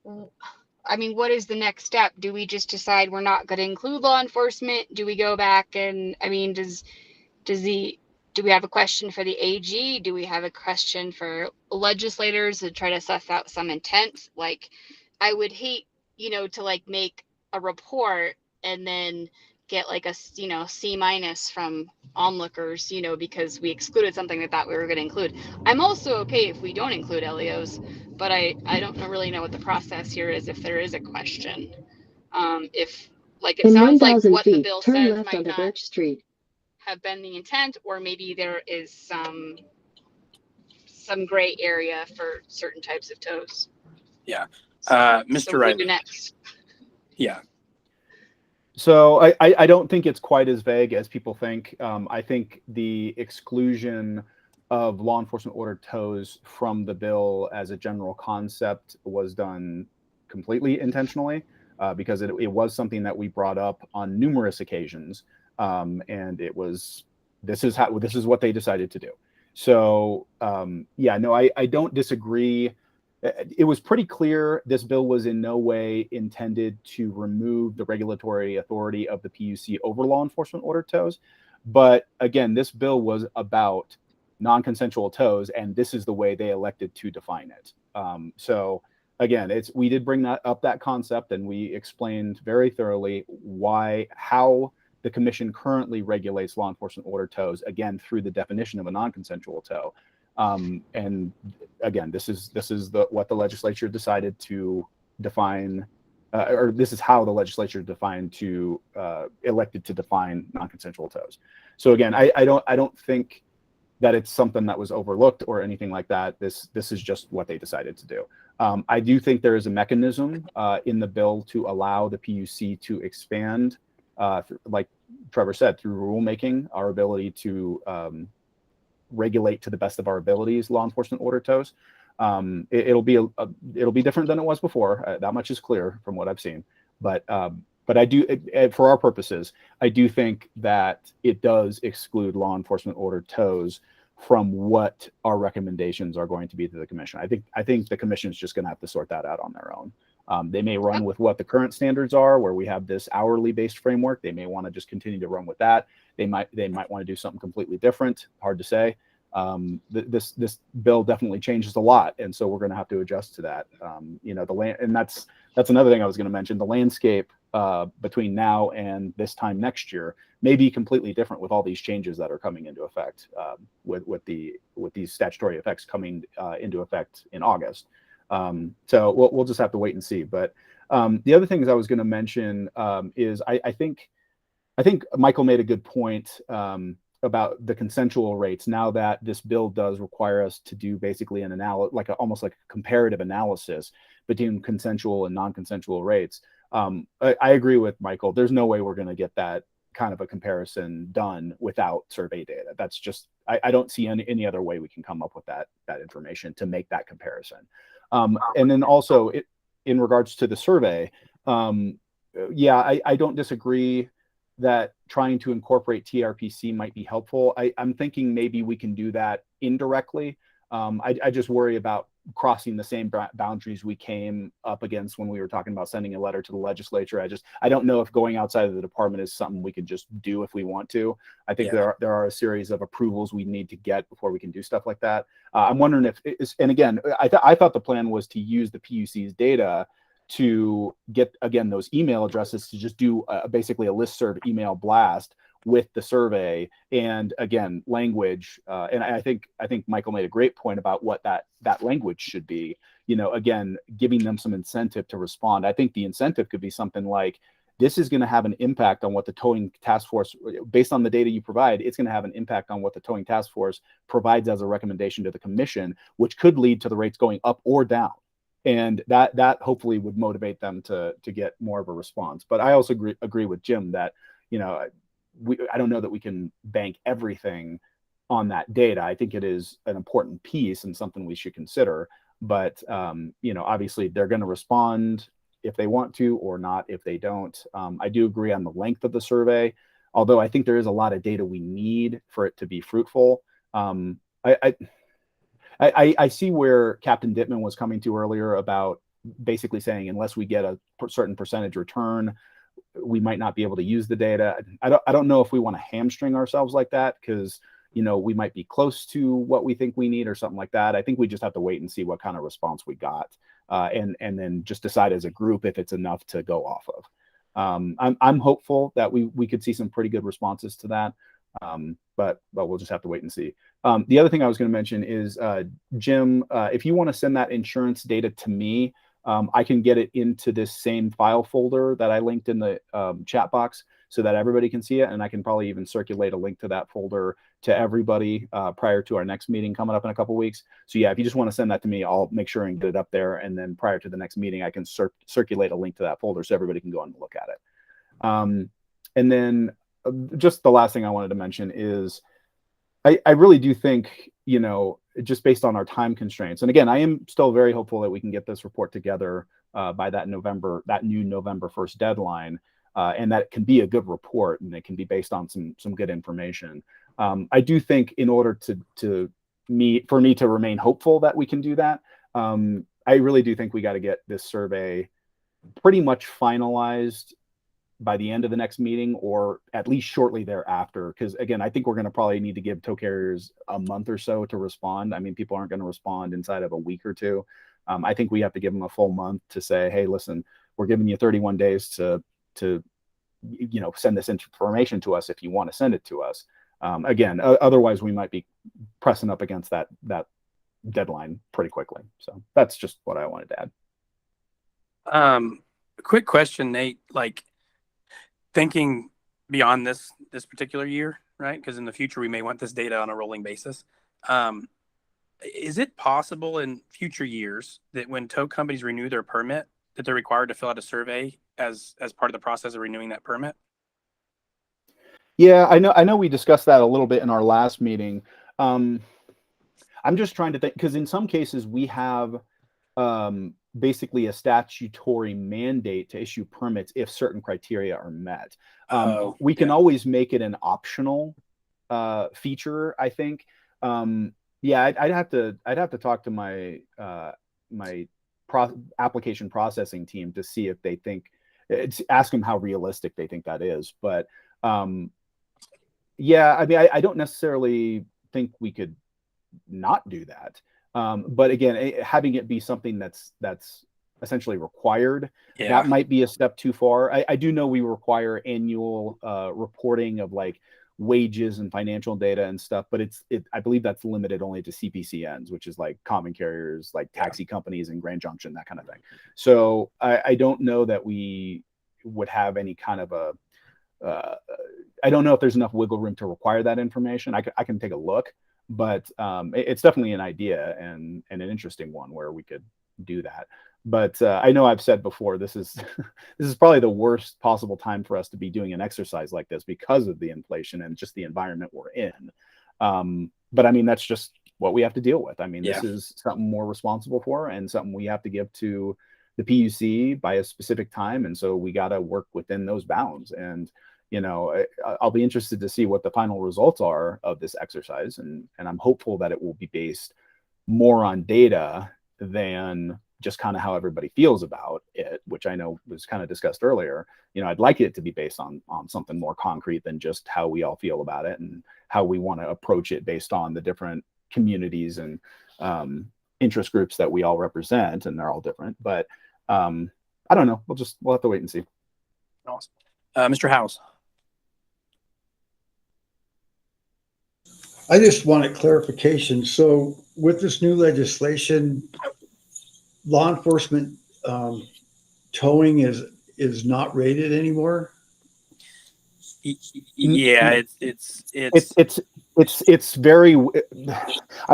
what is the next step? Do we just decide we're not going to include law enforcement? Do we go back and, do we have a question for the AG? Do we have a question for legislators to try to suss out some intent? I would hate, to make a report and then get a C- from onlookers, because we excluded something that thought we were going to include. I'm also okay if we don't include LEOs, but I don't really know what the process here is if there is a question. If it In sounds like 1,000 what the feet, bill turn says left might onto not Birch Street. have been the intent, or maybe there is some gray area for certain types of tows. Yeah. So Mr. Riley. next. Yeah. So I don't think it's quite as vague as people think. I think the exclusion of law enforcement ordered tows from the bill as a general concept was done completely intentionally because it was something that we brought up on numerous occasions. And this is what they decided to do. So yeah, no, I don't disagree. It was pretty clear this bill was in no way intended to remove the regulatory authority of the PUC over law enforcement order tows. But again, this bill was about non-consensual tows, and this is the way they elected to define it. So again, we did bring that concept, and we explained very thoroughly how the commission currently regulates law enforcement order tows, again, through the definition of a non-consensual tow. And again, this is what the legislature decided to define, or this is how the legislature elected to define non-consensual tows. So again, I don't think that it's something that was overlooked or anything like that. This is just what they decided to do. I do think there is a mechanism in the bill to allow the PUC to expand, like Trevor said, through rulemaking, our ability to regulate to the best of our abilities law enforcement order tows. It'll be different than it was before. That much is clear from what I've seen. But I do, for our purposes, I do think that it does exclude law enforcement order tows from what our recommendations are going to be to the commission. I think the commission is just going to have to sort that out on their own. They may run with what the current standards are, where we have this hourly based framework. They may want to just continue to run with that. They might want to do something completely different. Hard to say. This bill definitely changes a lot, and so we're going to have to adjust to that. The land, and that's another thing I was going to mention. The landscape between now and this time next year may be completely different with all these changes that are coming into effect, with these statutory effects coming into effect in August. So we'll just have to wait and see. But the other things I was going to mention is I think Michael made a good point about the consensual rates. Now that this bill does require us to do basically an almost like a comparative analysis between consensual and non-consensual rates. I agree with Michael. There's no way we're going to get that kind of a comparison done without survey data. That's just, I don't see any other way we can come up with that information to make that comparison. And then also in regards to the survey, I don't disagree that trying to incorporate TRPC might be helpful. I'm thinking maybe we can do that indirectly. I just worry about crossing the same boundaries we came up against when we were talking about sending a letter to the legislature. I don't know if going outside of the department is something we could just do if we want to. I think there are a series of approvals we need to get before we can do stuff like that. I'm wondering and again, I thought the plan was to use the PUC's data to get, again, those email addresses to just do basically a listserv email blast with the survey and, again, language. And I think Michael made a great point about what that language should be, again, giving them some incentive to respond. I think the incentive could be something like, this is going to have an impact on what the towing task force, based on the data you provide, it's going to have an impact on what the towing task force provides as a recommendation to the commission, which could lead to the rates going up or down. And that hopefully would motivate them to get more of a response. But I also agree with Jim that, I don't know that we can bank everything on that data. I think it is an important piece and something we should consider. But, obviously they're going to respond if they want to or not if they don't. I do agree on the length of the survey, although I think there is a lot of data we need for it to be fruitful. I see where Captain Dittman was coming to earlier about basically saying unless we get a certain percentage return, we might not be able to use the data. I don't know if we want to hamstring ourselves like that because we might be close to what we think we need or something like that. I think we just have to wait and see what kind of response we got, and then just decide as a group if it's enough to go off of. I'm hopeful that we could see some pretty good responses to that. But we'll just have to wait and see. The other thing I was going to mention is, Jim, if you want to send that insurance data to me, I can get it into this same file folder that I linked in the chat box so that everybody can see it. And I can probably even circulate a link to that folder to everybody prior to our next meeting coming up in a couple weeks. So yeah, if you just want to send that to me, I'll make sure and get it up there. And then prior to the next meeting, I can circulate a link to that folder so everybody can go and look at it. And then just the last thing I wanted to mention is I really do think, just based on our time constraints, and again, I am still very hopeful that we can get this report together by that new November 1st deadline, and that it can be a good report and it can be based on some good information. I do think in order to for me to remain hopeful that we can do that. I really do think we got to get this survey pretty much finalized by the end of the next meeting, or at least shortly thereafter. Because again, I think we're going to probably need to give tow carriers a month or so to respond. I mean, people aren't going to respond inside of a week or two. I think we have to give them a full month to say, hey, listen, we're giving you 31 days to send this information to us if you want to send it to us. Again, otherwise we might be pressing up against that deadline pretty quickly. So that's just what I wanted to add. Quick question, Nate, like thinking beyond this particular year, right? Because in the future, we may want this data on a rolling basis. Is it possible in future years that when tow companies renew their permit, that they're required to fill out a survey as part of the process of renewing that permit? Yeah, I know we discussed that a little bit in our last meeting. I'm just trying to think, because in some cases we have basically a statutory mandate to issue permits if certain criteria are met. We can always make it an optional feature, I think. I'd have to talk to my application processing team to see if they think, ask them how realistic they think that is. But I mean, I don't necessarily think we could not do that. But again, having it be something that's essentially required, that might be a step too far. I do know we require annual reporting of like wages and financial data and stuff, but I believe that's limited only to CPCNs, which is like common carriers, like taxi companies and Grand Junction, that kind of thing. So I don't know that we would have any kind of I don't know if there's enough wiggle room to require that information. I can take a look, but it's definitely an idea and an interesting one where we could do that. But I know I've said before, this is probably the worst possible time for us to be doing an exercise like this because of the inflation and just the environment we're in. But I mean, that's just what we have to deal with. I mean, this is something more responsible for and something we have to give to the PUC by a specific time. And so we got to work within those bounds. And, you know, I'll be interested to see what the final results are of this exercise. And I'm hopeful that it will be based more on data than just kind of how everybody feels about it, which I know was kind of discussed earlier. You know, I'd like it to be based on something more concrete than just how we all feel about it and how we want to approach it based on the different communities and interest groups that we all represent, and they're all different. But I don't know. We'll have to wait and see. Awesome. Mr. Howes. I just wanted clarification. So with this new legislation, law enforcement towing is not rated anymore. Yeah, it's very.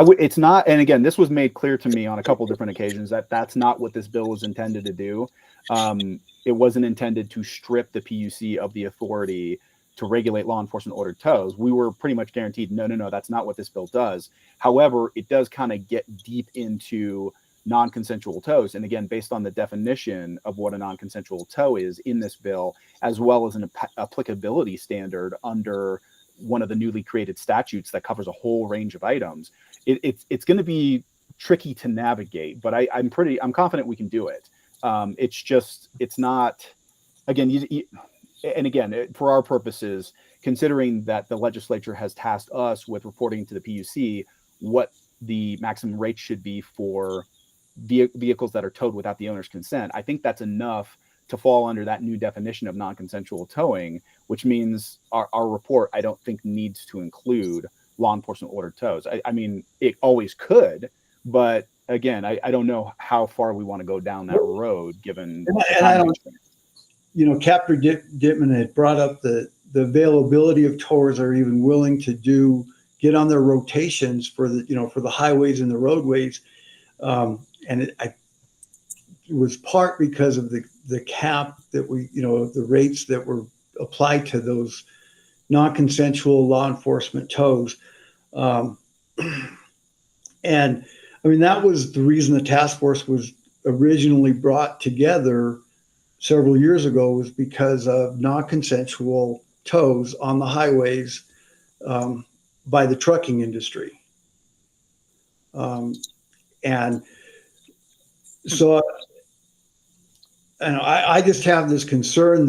It's not. And again, this was made clear to me on a couple different occasions that that's not what this bill was intended to do. It wasn't intended to strip the PUC of the authority to regulate law enforcement ordered tows. We were pretty much guaranteed, no, that's not what this bill does. However, it does kind of get deep into non-consensual tows. And again, based on the definition of what a non-consensual tow is in this bill, as well as an applicability standard under one of the newly created statutes that covers a whole range of items, it's going to be tricky to navigate, but I'm confident we can do it. It's not, again, and again, for our purposes, considering that the legislature has tasked us with reporting to the PUC what the maximum rate should be for vehicles that are towed without the owner's consent, I think that's enough to fall under that new definition of non-consensual towing, which means our report, I don't think, needs to include law enforcement ordered tows. I mean, it always could, but again, I don't know how far we want to go down that road, given. And I don't, you know, Captain Dittman had brought up the availability of towers are even willing to get on their rotations for the highways and the roadways. And it was part because of the cap that the rates that were applied to those non-consensual law enforcement tows. And I mean, that was the reason the task force was originally brought together several years ago, was because of non-consensual tows on the highways by the trucking industry. And so, and I just have this concern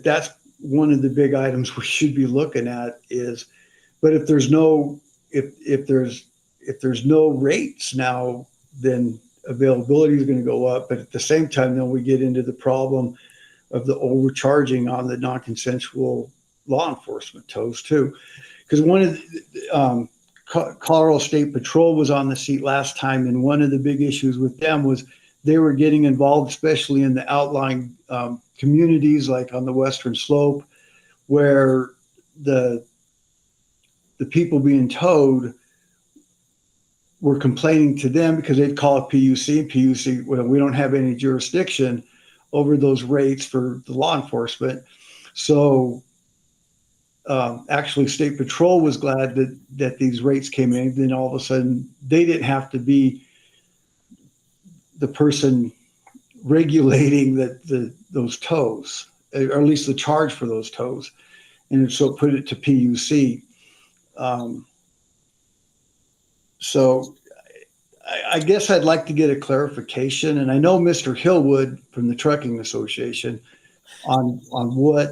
that's one of the big items we should be looking at is, but if there's no rates now, then availability is going to go up. But at the same time, then we get into the problem of the overcharging on the non-consensual law enforcement tows too. Because one of the, Colorado State Patrol was on the seat last time, and one of the big issues with them was they were getting involved, especially in the outlying communities, like on the Western Slope, where the people being towed were complaining to them because they'd call it PUC, and PUC, well, we don't have any jurisdiction over those rates for the law enforcement. So actually, State Patrol was glad that these rates came in. Then all of a sudden, they didn't have to be the person regulating those tows, or at least the charge for those tows, and so put it to PUC. So I guess I'd like to get a clarification, and I know Mr. Hillwood from the Trucking Association on what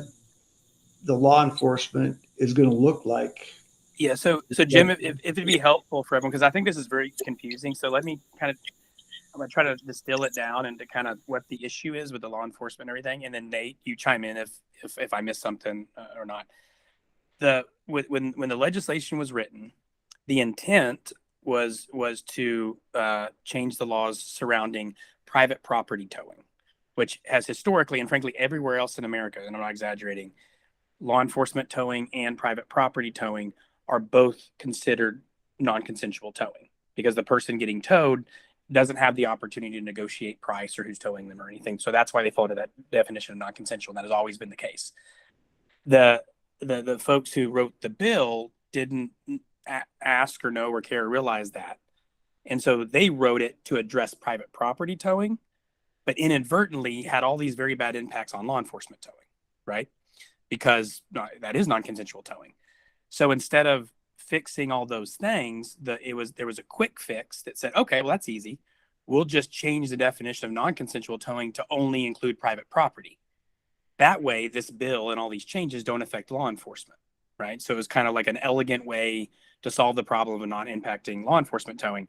the law enforcement is going to look like. Yeah. So Jim, if it'd be helpful for everyone, because I think this is very confusing. So let me I'm going to try to distill it down into kind of what the issue is with the law enforcement and everything. And then Nate, you chime in if I missed something or not. When the legislation was written, the intent was to change the laws surrounding private property towing, which has historically and frankly everywhere else in America, and I'm not exaggerating, law enforcement towing and private property towing are both considered non-consensual towing because the person getting towed doesn't have the opportunity to negotiate price or who's towing them or anything. So that's why they fall to that definition of non-consensual. And that has always been the case. The folks who wrote the bill didn't ask or know or care or realize that. And so they wrote it to address private property towing, but inadvertently had all these very bad impacts on law enforcement towing, right? Because that is non-consensual towing. So instead of fixing all those things, there was a quick fix that said, okay, well, that's easy. We'll just change the definition of non-consensual towing to only include private property. That way, this bill and all these changes don't affect law enforcement, right? So it was kind of like an elegant way to solve the problem of not impacting law enforcement towing.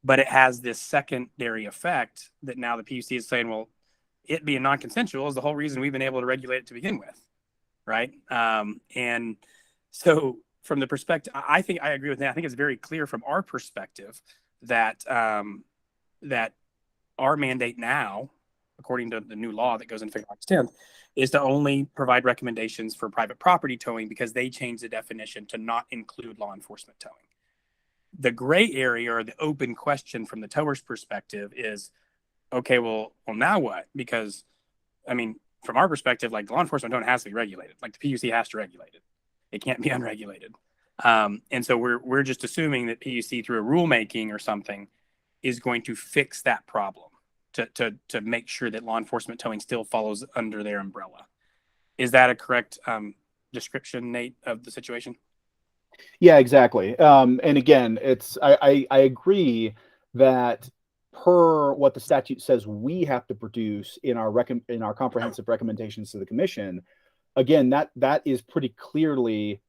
But it has this secondary effect that now the PUC is saying, well, it being non-consensual is the whole reason we've been able to regulate it to begin with, right? And so from the perspective, I think I agree with that. I think it's very clear from our perspective that that our mandate now, according to the new law that goes into effect August 10th, is to only provide recommendations for private property towing because they changed the definition to not include law enforcement towing. The gray area or the open question from the tower's perspective is, okay, well, now what? Because, I mean, from our perspective, like law enforcement towing has to be regulated. Like the PUC has to regulate it. It can't be unregulated. And so we're just assuming that PUC through a rulemaking or something is going to fix that problem to make sure that law enforcement towing still follows under their umbrella. Is that a correct description, Nate, of the situation? Yeah, exactly. And again, I agree that per what the statute says we have to produce in our comprehensive recommendations to the commission, again, that is pretty clearly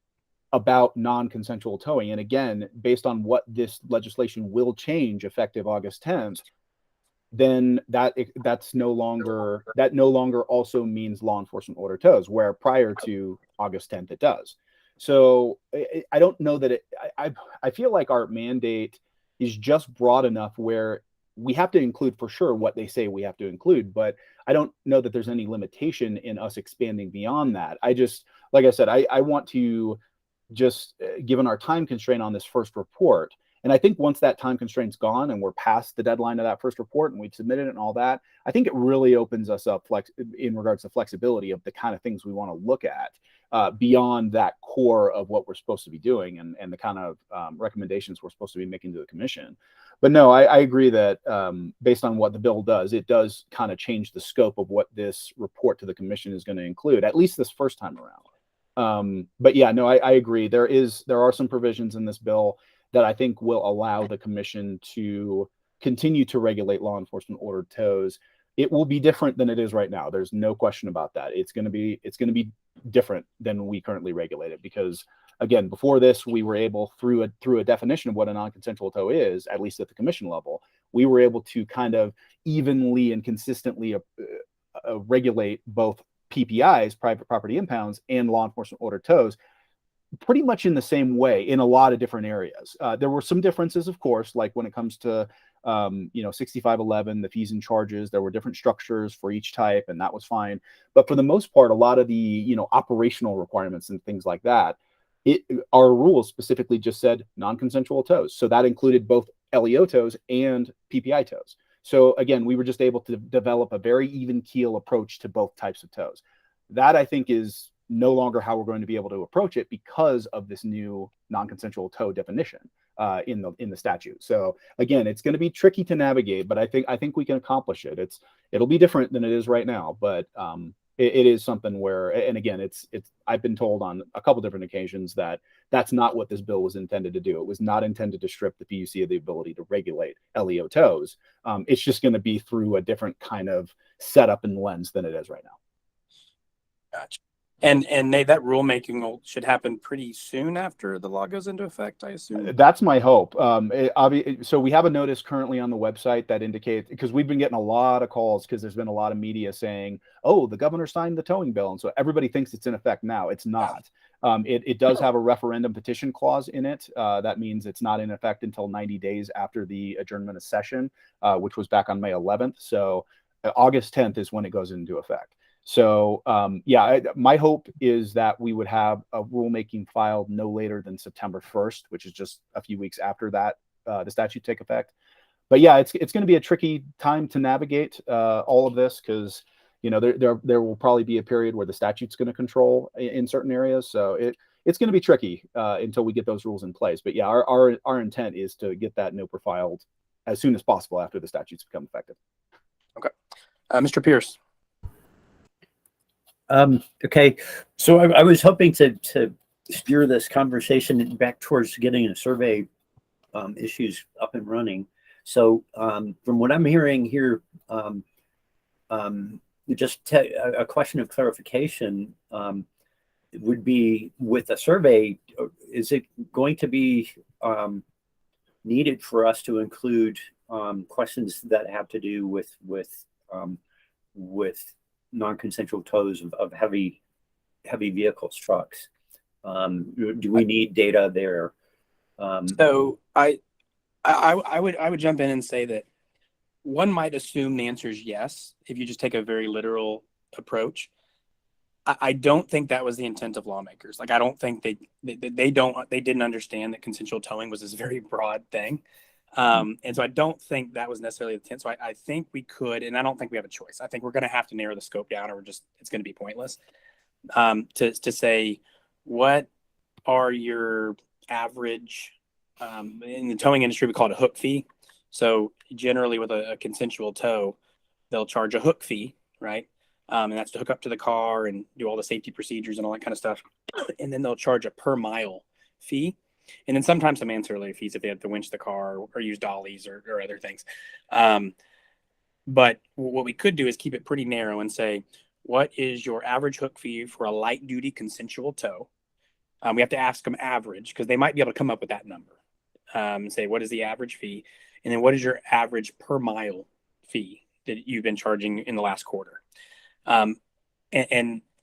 about non-consensual towing. And again, based on what this legislation will change effective August 10th, then that no longer also means law enforcement order tows, where prior to August 10th it does. So I don't know that I feel like our mandate is just broad enough where we have to include for sure what they say we have to include, but I don't know that there's any limitation in us expanding beyond that. Like I said, I want to just, given our time constraint on this first report, and I think once that time constraint's gone and we're past the deadline of that first report and we've submitted it and all that, I think it really opens us up in regards to flexibility of the kind of things we want to look at beyond that core of what we're supposed to be doing and the kind of recommendations we're supposed to be making to the commission. But no, I agree that based on what the bill does, it does kind of change the scope of what this report to the commission is going to include, at least this first time around. But yeah, no, I agree. There are some provisions in this bill that I think will allow the commission to continue to regulate law enforcement ordered tows. It will be different than it is right now. There's no question about that. It's going to be different than we currently regulate it, because again, before this, we were able, through a definition of what a non-consensual tow is, at least at the commission level, we were able to kind of evenly and consistently regulate both PPIs, private property impounds, and law enforcement ordered tows pretty much in the same way in a lot of different areas. There were some differences, of course, like when it comes to 6511, the fees and charges. There were different structures for each type, and that was fine. But for the most part, a lot of the operational requirements and things like that, our rules specifically just said non-consensual tows. So that included both LEO tows and PPI tows. So again, we were just able to develop a very even keel approach to both types of tows. That, I think, is no longer how we're going to be able to approach it because of this new non-consensual tow definition in the statute. So again, it's going to be tricky to navigate, but I think we can accomplish it. It'll be different than it is right now, but it is something where, and again, I've been told on a couple different occasions that that's not what this bill was intended to do. It was not intended to strip the PUC of the ability to regulate LEO tows. It's just going to be through a different kind of setup and lens than it is right now. Gotcha. And Nate, that rulemaking should happen pretty soon after the law goes into effect, I assume. That's my hope. So we have a notice currently on the website that indicates, because we've been getting a lot of calls because there's been a lot of media saying, "Oh, the governor signed the towing bill," and so everybody thinks it's in effect now. It's not. It does have a referendum petition clause in it. That means it's not in effect until 90 days after the adjournment of session, which was back on May 11th. So August 10th is when it goes into effect. So my hope is that we would have a rulemaking filed no later than September 1st, which is just a few weeks after that the statute take effect. But yeah, it's going to be a tricky time to navigate all of this, because there will probably be a period where the statute's going to control in certain areas. So it's going to be tricky until we get those rules in place. But yeah, our intent is to get that NOPR filed as soon as possible after the statutes become effective. Okay, Mr. Pierce. Okay, so I was hoping to steer this conversation back towards getting the survey issues up and running. So from what I'm hearing here, just a question of clarification would be, with a survey, is it going to be needed for us to include questions that have to do with non-consensual tows of heavy vehicles, trucks? Do we need data there? So I would jump in and say that one might assume the answer is yes if you just take a very literal approach. I don't think that was the intent of lawmakers. Like, I don't think they didn't understand that consensual towing was this very broad thing. And so I don't think that was necessarily the intent. So I think we could, and I don't think we have a choice. I think we're going to have to narrow the scope down, or it's going to be pointless to say, what are your average, in the towing industry, we call it a hook fee. So generally with a consensual tow, they'll charge a hook fee, right? And that's to hook up to the car and do all the safety procedures and all that kind of stuff. And then they'll charge a per mile fee. And then sometimes some ancillary fees if they have to winch the car or use dollies or other things. But what we could do is keep it pretty narrow and say, what is your average hook fee for a light duty consensual tow? We have to ask them average, because they might be able to come up with that number. And say, what is the average fee? And then what is your average per mile fee that you've been charging in the last quarter? And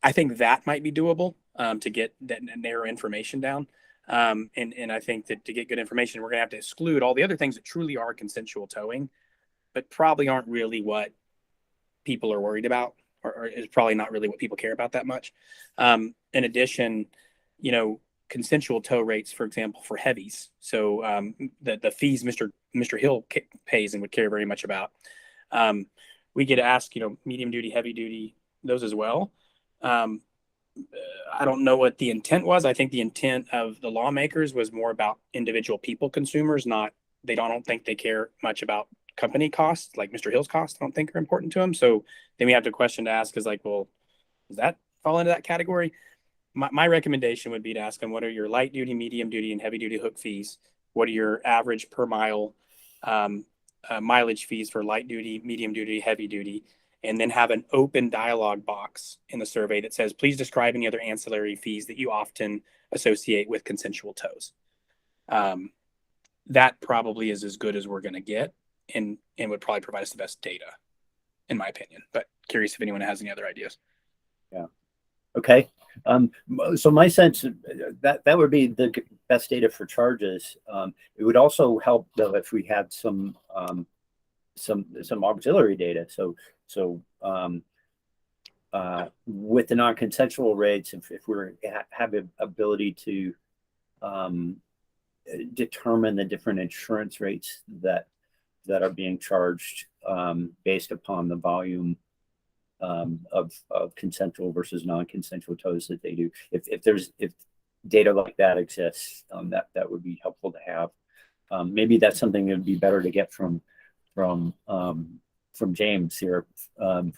I think that might be doable to get that narrow information down. And I think that to get good information, we're going to have to exclude all the other things that truly are consensual towing, but probably aren't really what people are worried about, or is probably not really what people care about that much. In addition, consensual tow rates, for example, for heavies. So the fees Mr. Hill pays and would care very much about. We get asked, medium duty, heavy duty, those as well. I don't know what the intent was. I think the intent of the lawmakers was more about individual people, consumers, I don't think they care much about company costs, like Mr. Hill's costs, I don't think are important to them. So then we have the question to ask is like, well, does that fall into that category? My recommendation would be to ask them, what are your light duty, medium duty, and heavy duty hook fees? what are your average per mile mileage fees for light duty, medium duty, heavy duty, and then have an open dialogue box in the survey that says, please describe any other ancillary fees that you often associate with consensual tows. That probably is as good as we're going to get, and would probably provide us the best data, in my opinion. But curious if anyone has any other ideas. Yeah. Okay. So my sense that would be the best data for charges. It would also help though if we had some auxiliary data. So with the non-consensual rates, if we have the ability to determine the different insurance rates that are being charged based upon the volume of consensual versus non-consensual tows that they do. If data like that exists, that would be helpful to have. Maybe that's something that would be better to get from James here. But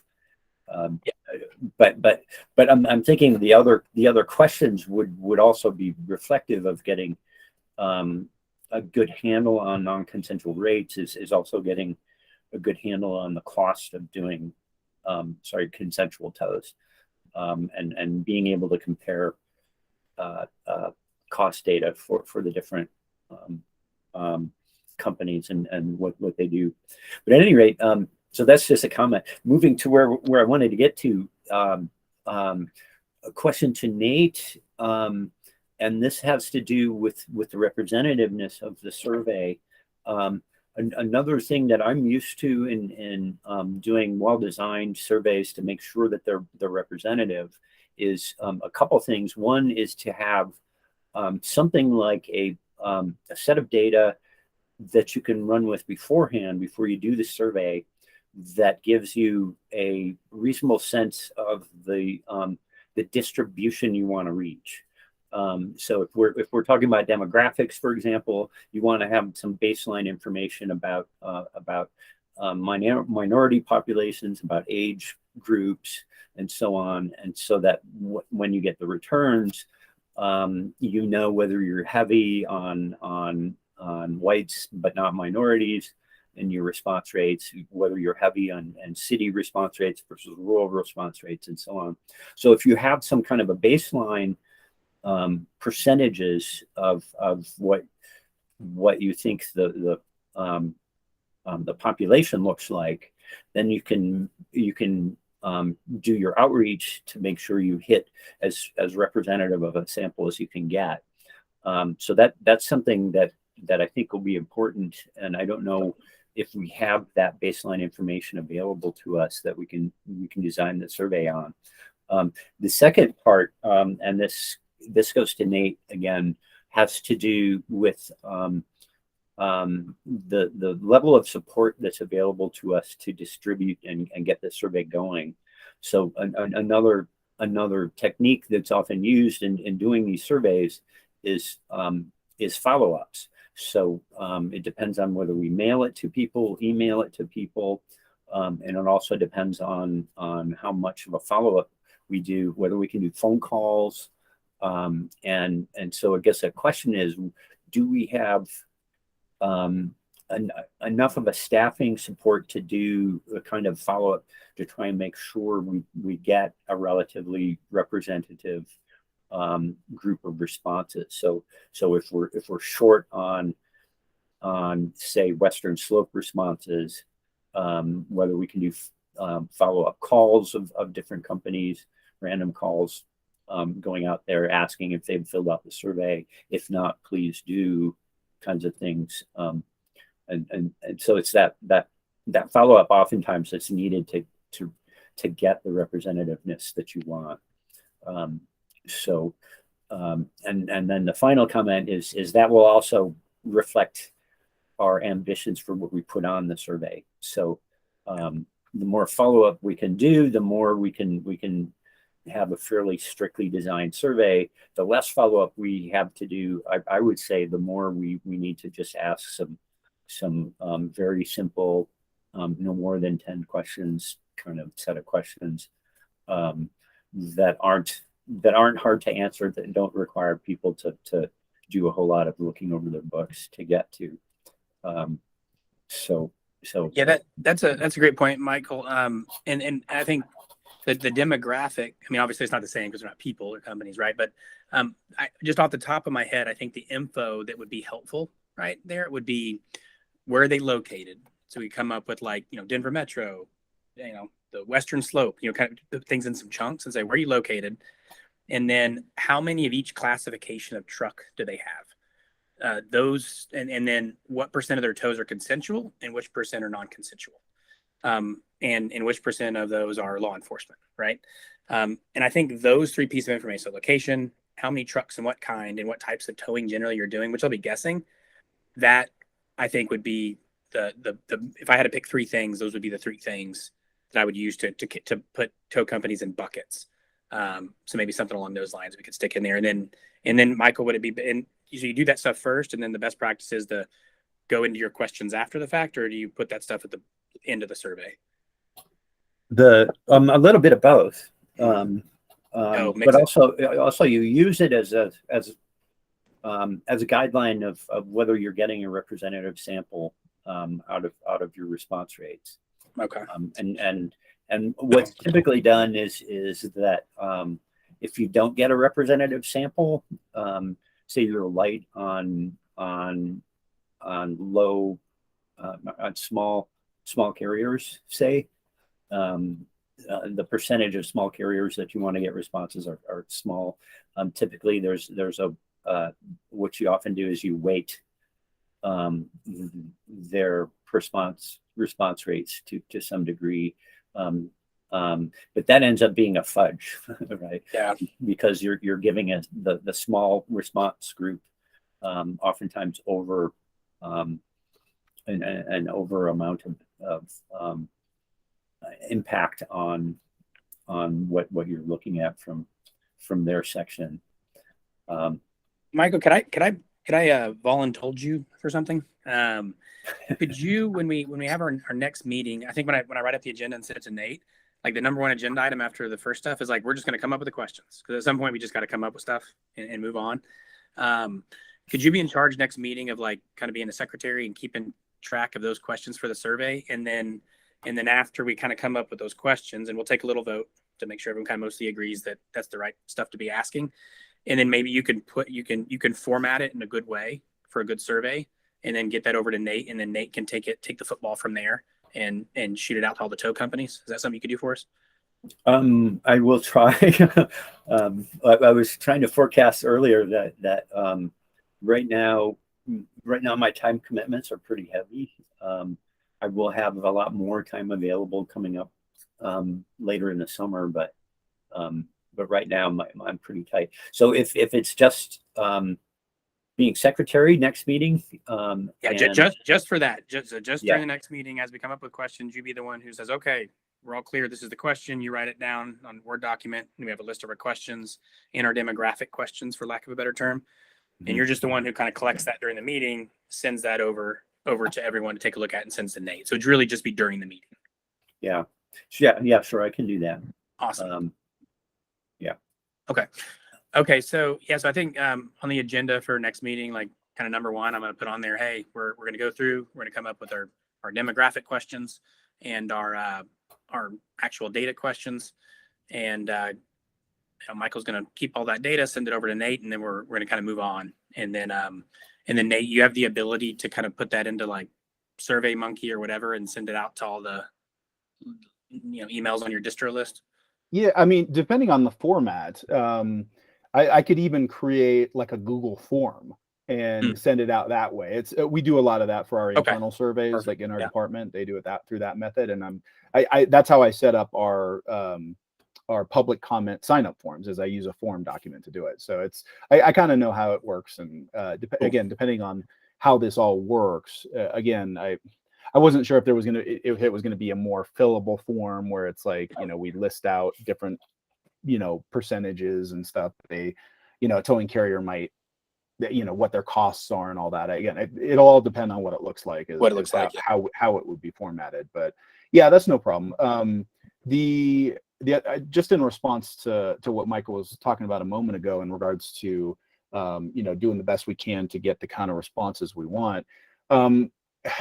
I'm thinking the other questions would also be reflective of getting a good handle on non-consensual rates is also getting a good handle on the cost of doing consensual tows, and being able to compare cost data for the different companies and what they do. But at any rate, so that's just a comment. Moving to where I wanted to get to, a question to Nate, and this has to do with the representativeness of the survey. Another thing that I'm used to in doing well-designed surveys to make sure that they're representative is a couple things. One is to have something like a set of data that you can run with beforehand before you do the survey that gives you a reasonable sense of the distribution you want to reach. So if we're talking about demographics, for example, you want to have some baseline information about minority populations, about age groups, and so on, and so that when you get the returns, you know whether you're heavy on whites but not minorities in your response rates, whether you're heavy on city response rates versus rural response rates, and so on. So if you have some kind of a baseline percentages of what you think the population looks like, then you can do your outreach to make sure you hit as representative of a sample as you can get. So that's something that I think will be important, and I don't know if we have that baseline information available to us that we can design the survey on. The second part, and this goes to Nate again, has to do with the level of support that's available to us to distribute and get the survey going. So another technique that's often used in doing these surveys is follow-ups. So it depends on whether we mail it to people, email it to people, and it also depends on how much of a follow-up we do, whether we can do phone calls. And so I guess the question is, do we have enough of a staffing support to do a kind of follow-up to try and make sure we get a relatively representative group of responses? So if we're short on say Western Slope responses, whether we can do follow-up calls of different companies, random calls, going out there asking if they've filled out the survey. If not, please do, kinds of things. And so it's that follow-up oftentimes that's needed to get the representativeness that you want. And then the final comment is that will also reflect our ambitions for what we put on the survey. So the more follow-up we can do, the more we can have a fairly strictly designed survey. The less follow-up we have to do, I would say, the more we need to just ask some very simple, no more than 10 questions kind of set of questions that aren't hard to answer, that don't require people to do a whole lot of looking over their books to get to. So Yeah, that's a great point, Michael. And I think the demographic, I mean, obviously it's not the same because they're not people or companies, right? But just off the top of my head, I think the info that would be helpful right there would be where are they located? So we come up with like, Denver Metro, the Western Slope, kind of put things in some chunks and say, where are you located? And then how many of each classification of truck do they have? Those, and then what percent of their tows are consensual and which percent are non-consensual? And which percent of those are law enforcement, right? And I think those three pieces of information, so location, how many trucks and what kind, and what types of towing generally you're doing, which I'll be guessing, that I think would be the if I had to pick three things, those would be the three things that I would use to put tow companies in buckets. So maybe something along those lines we could stick in there. And then Michael, would it be, and usually you do that stuff first, and then the best practice is to go into your questions after the fact, or do you put that stuff at the end of the survey? A little bit of both. Makes But sense. also you use it as a guideline of whether you're getting a representative sample out of your response rates. Okay. And what's typically done is that if you don't get a representative sample, say you're light on low on small carriers, say, the percentage of small carriers that you want to get responses are small. Typically, there's a what you often do is you weight their response rates to some degree. But that ends up being a fudge, right? Yeah. Because you're giving the small response group oftentimes over an over amount of impact on what you're looking at from their section. Michael, could I voluntold you for something? Could you, when we have our next meeting, I think when I write up the agenda and send it to Nate, like the number one agenda item after the first stuff is like, we're just going to come up with the questions. Because at some point we just got to come up with stuff and move on. Could you be in charge next meeting of like kind of being the secretary and keeping track of those questions for the survey? And then after we kind of come up with those questions, and we'll take a little vote to make sure everyone kind of mostly agrees that that's the right stuff to be asking. And then maybe you can format it in a good way for a good survey, and then get that over to Nate, and then Nate can take the football from there and shoot it out to all the tow companies. Is that something you could do for us? I will try. I was trying to forecast earlier that right now my time commitments are pretty heavy. I will have a lot more time available coming up later in the summer, but right now I'm pretty tight. So if it's just being secretary next meeting, just for that, just Yeah. during the next meeting, as we come up with questions, you be the one who says, okay, we're all clear, this is the question. You write it down on Word document, and we have a list of our questions and our demographic questions, for lack of a better term. And you're just the one who kind of collects that during the meeting, sends that over to everyone to take a look at, and sends to Nate. So it'd really just be during the meeting. Yeah, sure, I can do that. Awesome. Yeah. Okay. So I think on the agenda for next meeting, like kind of number one, I'm going to put on there, hey, we're going to go through, we're going to come up with our demographic questions and our actual data questions. And Michael's going to keep all that data, send it over to Nate, and then we're going to kind of move on. And then Nate, you have the ability to kind of put that into like SurveyMonkey or whatever and send it out to all the emails on your distro list. Yeah, I mean, depending on the format, I could even create like a Google form and send it out that way. We do a lot of that for our internal surveys. Perfect. Like in our department, they do it through that method. And that's how I set up our public comment sign-up forms, is I use a form document to do it. So I kind of know how it works. And again, depending on how this all works, again, I wasn't sure if it was gonna be a more fillable form where it's like, we list out different, percentages and stuff. A towing carrier might, what their costs are and all that. Again, it'll all depend on what it looks like. How it would be formatted. But yeah, that's no problem. Just in response to what Michael was talking about a moment ago in regards to doing the best we can to get the kind of responses we want.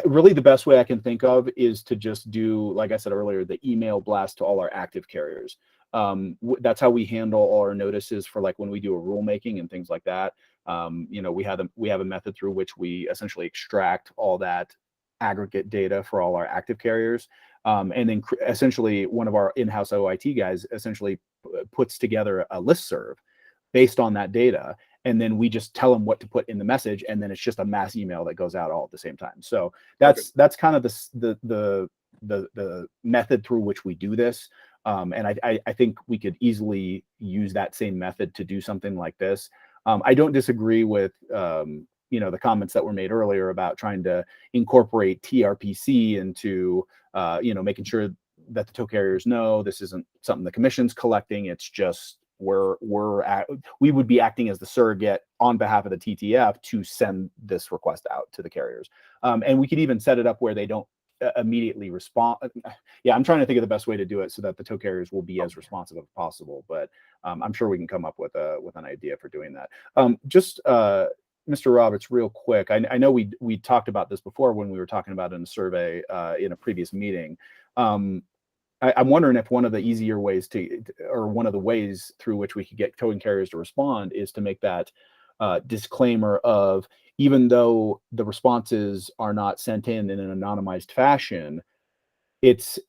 Really, the best way I can think of is to just do, like I said earlier, the email blast to all our active carriers. That's how we handle all our notices for like when we do a rulemaking and things like that. We have a method through which we essentially extract all that aggregate data for all our active carriers. And then essentially one of our in-house OIT guys essentially puts together a listserv based on that data. And then we just tell them what to put in the message. And then it's just a mass email that goes out all at the same time. So that's kind of the method through which we do this. And I think we could easily use that same method to do something like this. I don't disagree with, the comments that were made earlier about trying to incorporate TRPC into, making sure that the tow carriers know this isn't something the commission's collecting. It's just we would be acting as the surrogate on behalf of the TTF to send this request out to the carriers. And we could even set it up where they don't immediately respond. Yeah, I'm trying to think of the best way to do it so that the tow carriers will be as responsive as possible. But I'm sure we can come up with an idea for doing that. Mr. Roberts, real quick, I know we talked about this before when we were talking about in a survey in a previous meeting. I'm wondering if one of the easier ways or one of the ways through which we could get towing carriers to respond is to make that disclaimer of, even though the responses are not sent in an anonymized fashion, the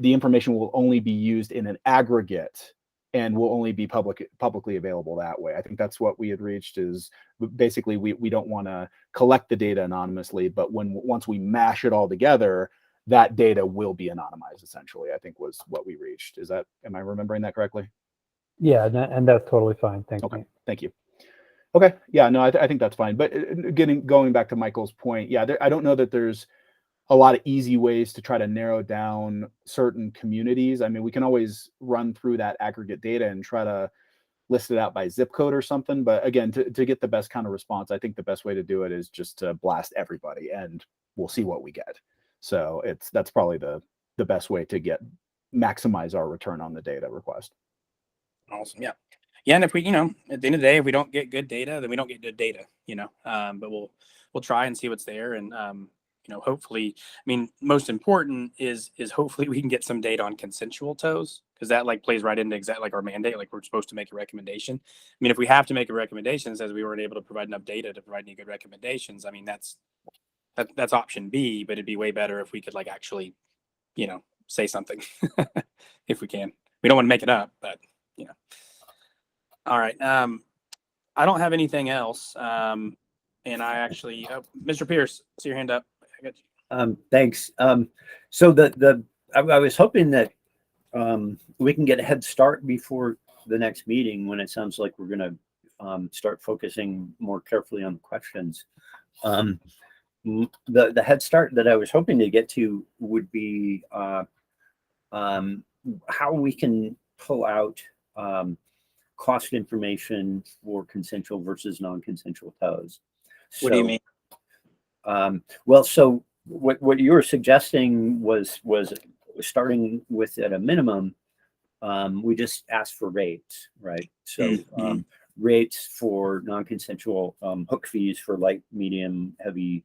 information will only be used in an aggregate and will only be publicly available that way. I think that's what we had reached, is basically we don't want to collect the data anonymously, but once we mash it all together, that data will be anonymized, essentially, I think was what we reached. Am I remembering that correctly? Yeah, and that's totally fine. Thank you. Thank you. Okay. Yeah, no, I think that's fine. But going back to Michael's point, yeah, I don't know that there's a lot of easy ways to try to narrow down certain communities. I mean, we can always run through that aggregate data and try to list it out by zip code or something. But again, to get the best kind of response, I think the best way to do it is just to blast everybody and we'll see what we get. So that's probably the best way to maximize our return on the data request. Awesome. Yeah. Yeah. And if we, at the end of the day, if we don't get good data, then we don't get good data, but we'll try and see what's there. And, hopefully, most important is hopefully we can get some data on consensual tows, because that plays right into exactly our mandate. We're supposed to make a recommendation. If we have to make a recommendation that says we weren't able to provide enough data to provide any good recommendations, that's option B, but it'd be way better if we could actually, say something if we can. We don't want to make it up, but all right. I don't have anything else. And I actually, Mr. Pierce, see your hand up. I got you. Thanks. So I was hoping that we can get a head start before the next meeting, when it sounds like we're going to start focusing more carefully on the questions. The head start that I was hoping to get to would be how we can pull out cost information for consensual versus non-consensual tows. What do you mean? Well, so what you were suggesting was starting with, at a minimum, we just asked for rates, right? So rates for non-consensual hook fees for light, medium, heavy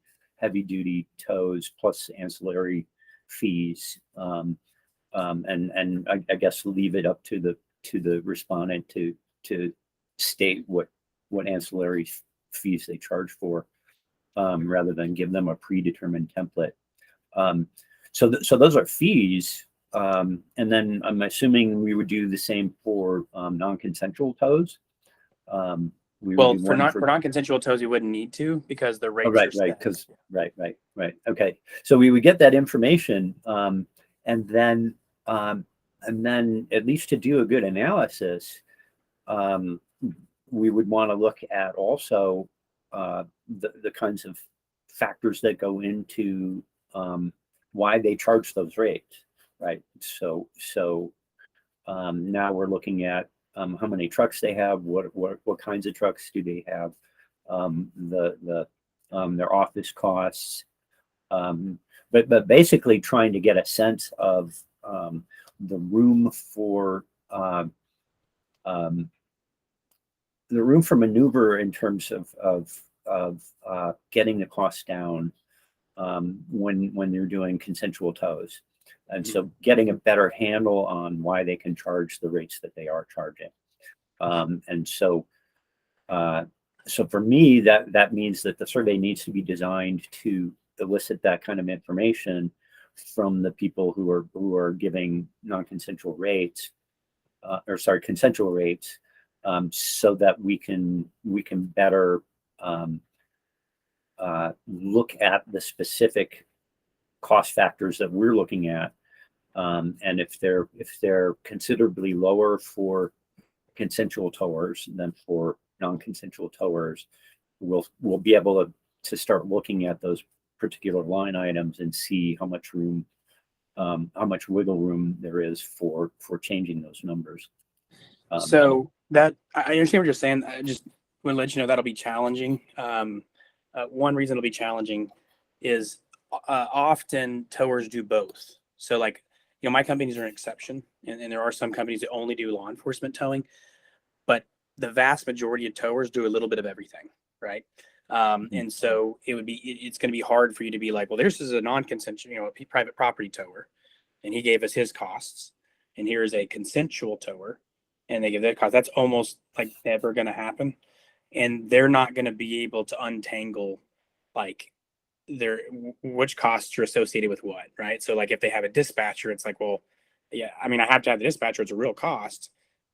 duty tows, plus ancillary fees, and I guess leave it up to the respondent to state what ancillary fees they charge for, rather than give them a predetermined template. So those are fees, and then I'm assuming we would do the same for non-consensual tows. For non-consensual tows, you wouldn't need to, because the rates are set. Right. Okay. So we would get that information, and then at least to do a good analysis, we would want to look at also the kinds of factors that go into why they charge those rates, right? So now we're looking at how many trucks they have, what kinds of trucks do they have, their office costs, but basically trying to get a sense of the room for the room for maneuver in terms of getting the costs down when they're doing consensual tows. And so getting a better handle on why they can charge the rates that they are charging. And so for me, that means that the survey needs to be designed to elicit that kind of information from the people who are giving non-consensual rates, consensual rates, so that we can better look at the specific cost factors that we're looking at, and if they're considerably lower for consensual towers than for non-consensual towers, we'll be able to start looking at those particular line items and see how much wiggle room there is for changing those numbers. So that I understand what you're saying. I just want to let you know that'll be challenging. One reason it'll be challenging is often towers do both. So like, my companies are an exception, and there are some companies that only do law enforcement towing, but the vast majority of towers do a little bit of everything, right? And so it's going to be hard for you to be like, well, this is a non-consensual, a private property tower, and he gave us his costs, and here's a consensual tower, and they give their cost. That's almost like never going to happen, and they're not going to be able to untangle like which costs are associated with what, right? So like if they have a dispatcher, it's like, well, yeah, I mean, I have to have the dispatcher. It's a real cost,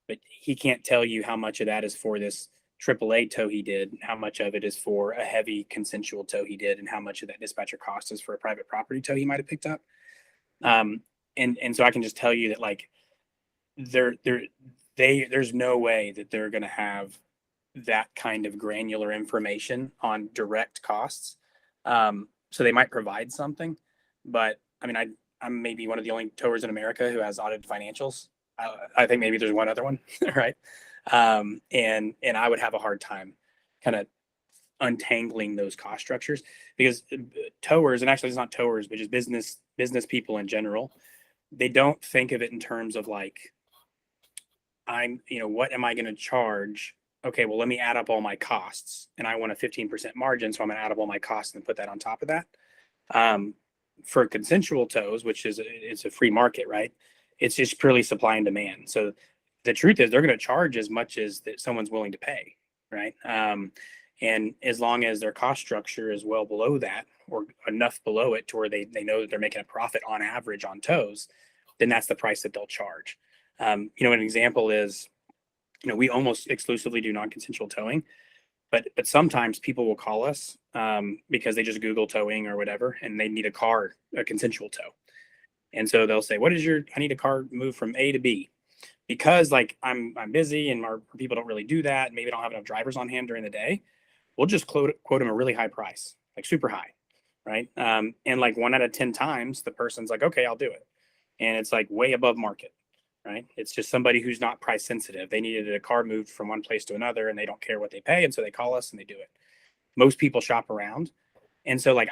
but he can't tell you how much of that is for this AAA tow he did, how much of it is for a heavy consensual tow he did, and how much of that dispatcher cost is for a private property tow he might have picked up. And so I can just tell you that like there's no way that they're going to have that kind of granular information on direct costs. So they might provide something, but I mean, I'm maybe one of the only towers in America who has audited financials. I think maybe there's one other one, right? And I would have a hard time kind of untangling those cost structures, because towers, and actually it's not towers, but just business people in general, they don't think of it in terms of like, what am I going to charge? Okay, well, let me add up all my costs, and I want a 15% margin, so I'm going to add up all my costs and put that on top of that. For consensual tows, which it's a free market, right? It's just purely supply and demand. So the truth is they're going to charge as much as that someone's willing to pay, right? And as long as their cost structure is well below that, or enough below it to where they know that they're making a profit on average on tows, then that's the price that they'll charge. An example is, we almost exclusively do non-consensual towing, but sometimes people will call us because they just Google towing or whatever, and they need a consensual tow. And so they'll say, I need a car moved from A to B, because like I'm busy and our people don't really do that. Maybe don't have enough drivers on hand during the day. We'll just quote them a really high price, like super high. Right. And like 1 out of 10 times the person's like, okay, I'll do it. And it's like way above market. Right. It's just somebody who's not price sensitive. They needed a car moved from one place to another, and they don't care what they pay. And so they call us and they do it. Most people shop around. And so like,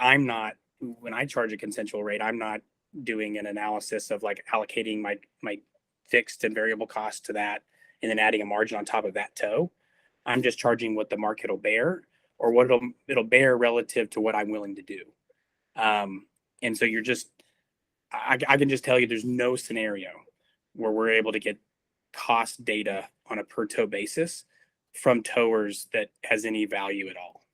when I charge a consensual rate, I'm not doing an analysis of like allocating my fixed and variable costs to that, and then adding a margin on top of that tow. I'm just charging what the market will bear, or what it'll bear relative to what I'm willing to do. And so I can just tell you there's no scenario where we're able to get cost data on a per tow basis from towers that has any value at all.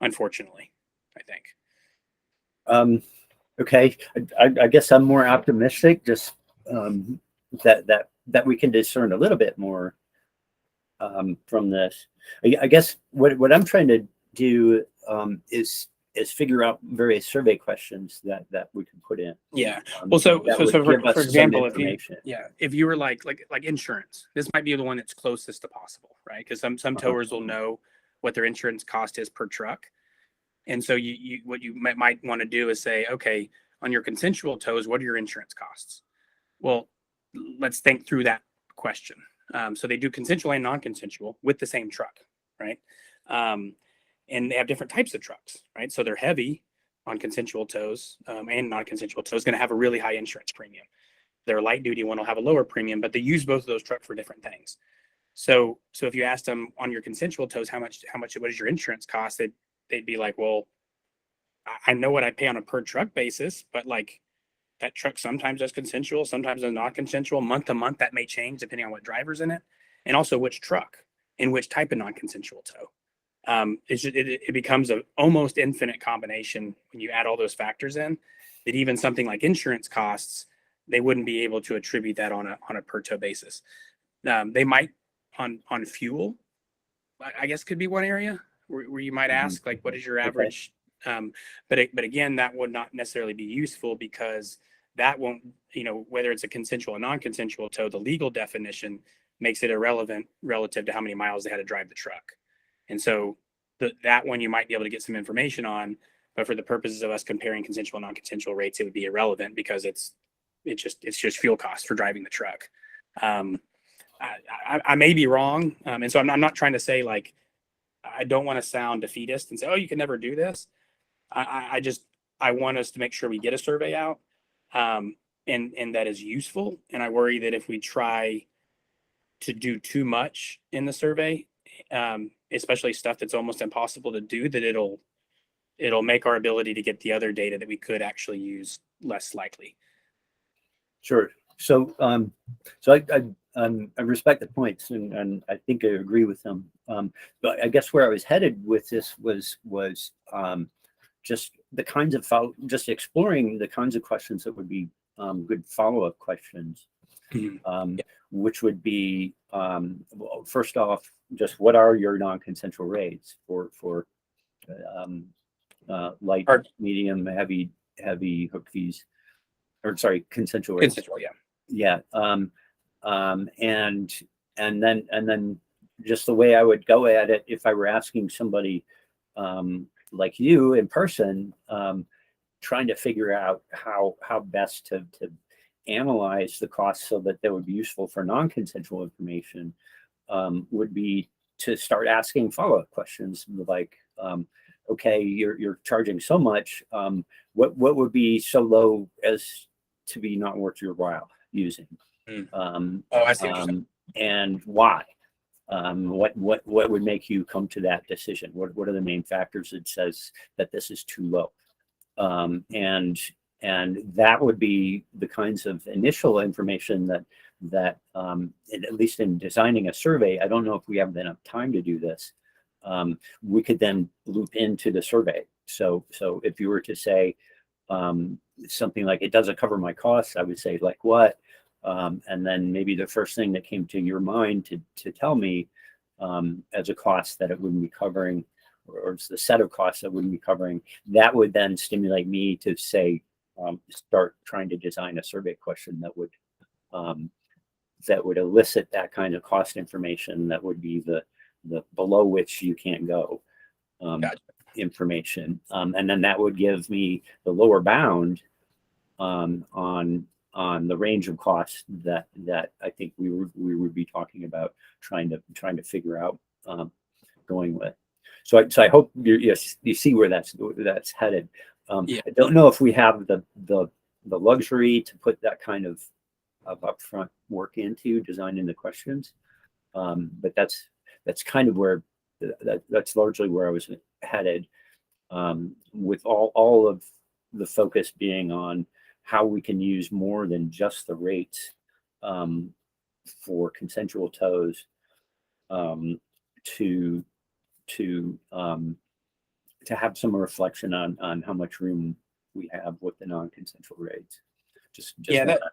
Unfortunately, I think. Okay, I guess I'm more optimistic, just that we can discern a little bit more from this. I guess what I'm trying to do is figure out various survey questions that we can put in. Yeah. Well, so for example, if you were like insurance, this might be the one that's closest to possible, right? Because some towers will know what their insurance cost is per truck. And so what you might want to do is say, okay, on your consensual tows, what are your insurance costs? Well, let's think through that question. So they do consensual and non-consensual with the same truck, right? And they have different types of trucks, right? So they're heavy on consensual tows and non-consensual tows, going to have a really high insurance premium. Their light duty one will have a lower premium, but they use both of those trucks for different things. So if you asked them on your consensual tows, what is your insurance cost? They'd be like, well, I know what I pay on a per truck basis, but like that truck sometimes does consensual, sometimes does not consensual. Month to month, that may change depending on what driver's in it, and also which truck and which type of non-consensual tow. It becomes an almost infinite combination when you add all those factors in. That even something like insurance costs, they wouldn't be able to attribute that on a per tow basis. They might on fuel, I guess could be one area where you might ask, like, what is your average? But again, that would not necessarily be useful because that won't, whether it's a consensual or non-consensual tow, the legal definition makes it irrelevant relative to how many miles they had to drive the truck. And so that one you might be able to get some information on, but for the purposes of us comparing consensual and non-consensual rates, it would be irrelevant because it's just fuel costs for driving the truck. I may be wrong. And so I'm not trying to say like, I don't want to sound defeatist and say, oh, you can never do this. I want us to make sure we get a survey out and that is useful. And I worry that if we try to do too much in the survey, especially stuff that's almost impossible to do, that it'll make our ability to get the other data that we could actually use less likely. Sure. So, I respect the points and I think I agree with them. But I guess where I was headed with this was just the kinds of just exploring the kinds of questions that would be good follow-up questions, which would be well, first off, just what are your non-consensual rates for light, medium, heavy hook fees, or sorry, consensual rates. Consensual, yeah. And then just the way I would go at it if I were asking somebody like you in person, trying to figure out how best to analyze the costs so that they would be useful for non-consensual information, would be to start asking follow-up questions like, okay, you're charging so much, what would be so low as to be not worth your while using? I see. And why? What would make you come to that decision? What are the main factors that says that this is too low? And that would be the kinds of initial information that at least in designing a survey, I don't know if we have enough time to do this. We could then loop into the survey. So if you were to say something like, it doesn't cover my costs, I would say like what? And then maybe the first thing that came to your mind to tell me as a cost that it wouldn't be covering, or it's the set of costs that wouldn't be covering, that would then stimulate me to say, start trying to design a survey question that would elicit that kind of cost information that would be the below which you can't go information. And then that would give me the lower bound on the range of costs that I think we would be talking about trying to figure out going with. So I hope you see where that's headed. I don't know if we have the luxury to put that kind of upfront work into designing the questions, but that's kind of where that's largely where I was headed, with all of the focus being on how we can use more than just the rates for consensual tows to have some reflection on how much room we have with the non-consensual rates. That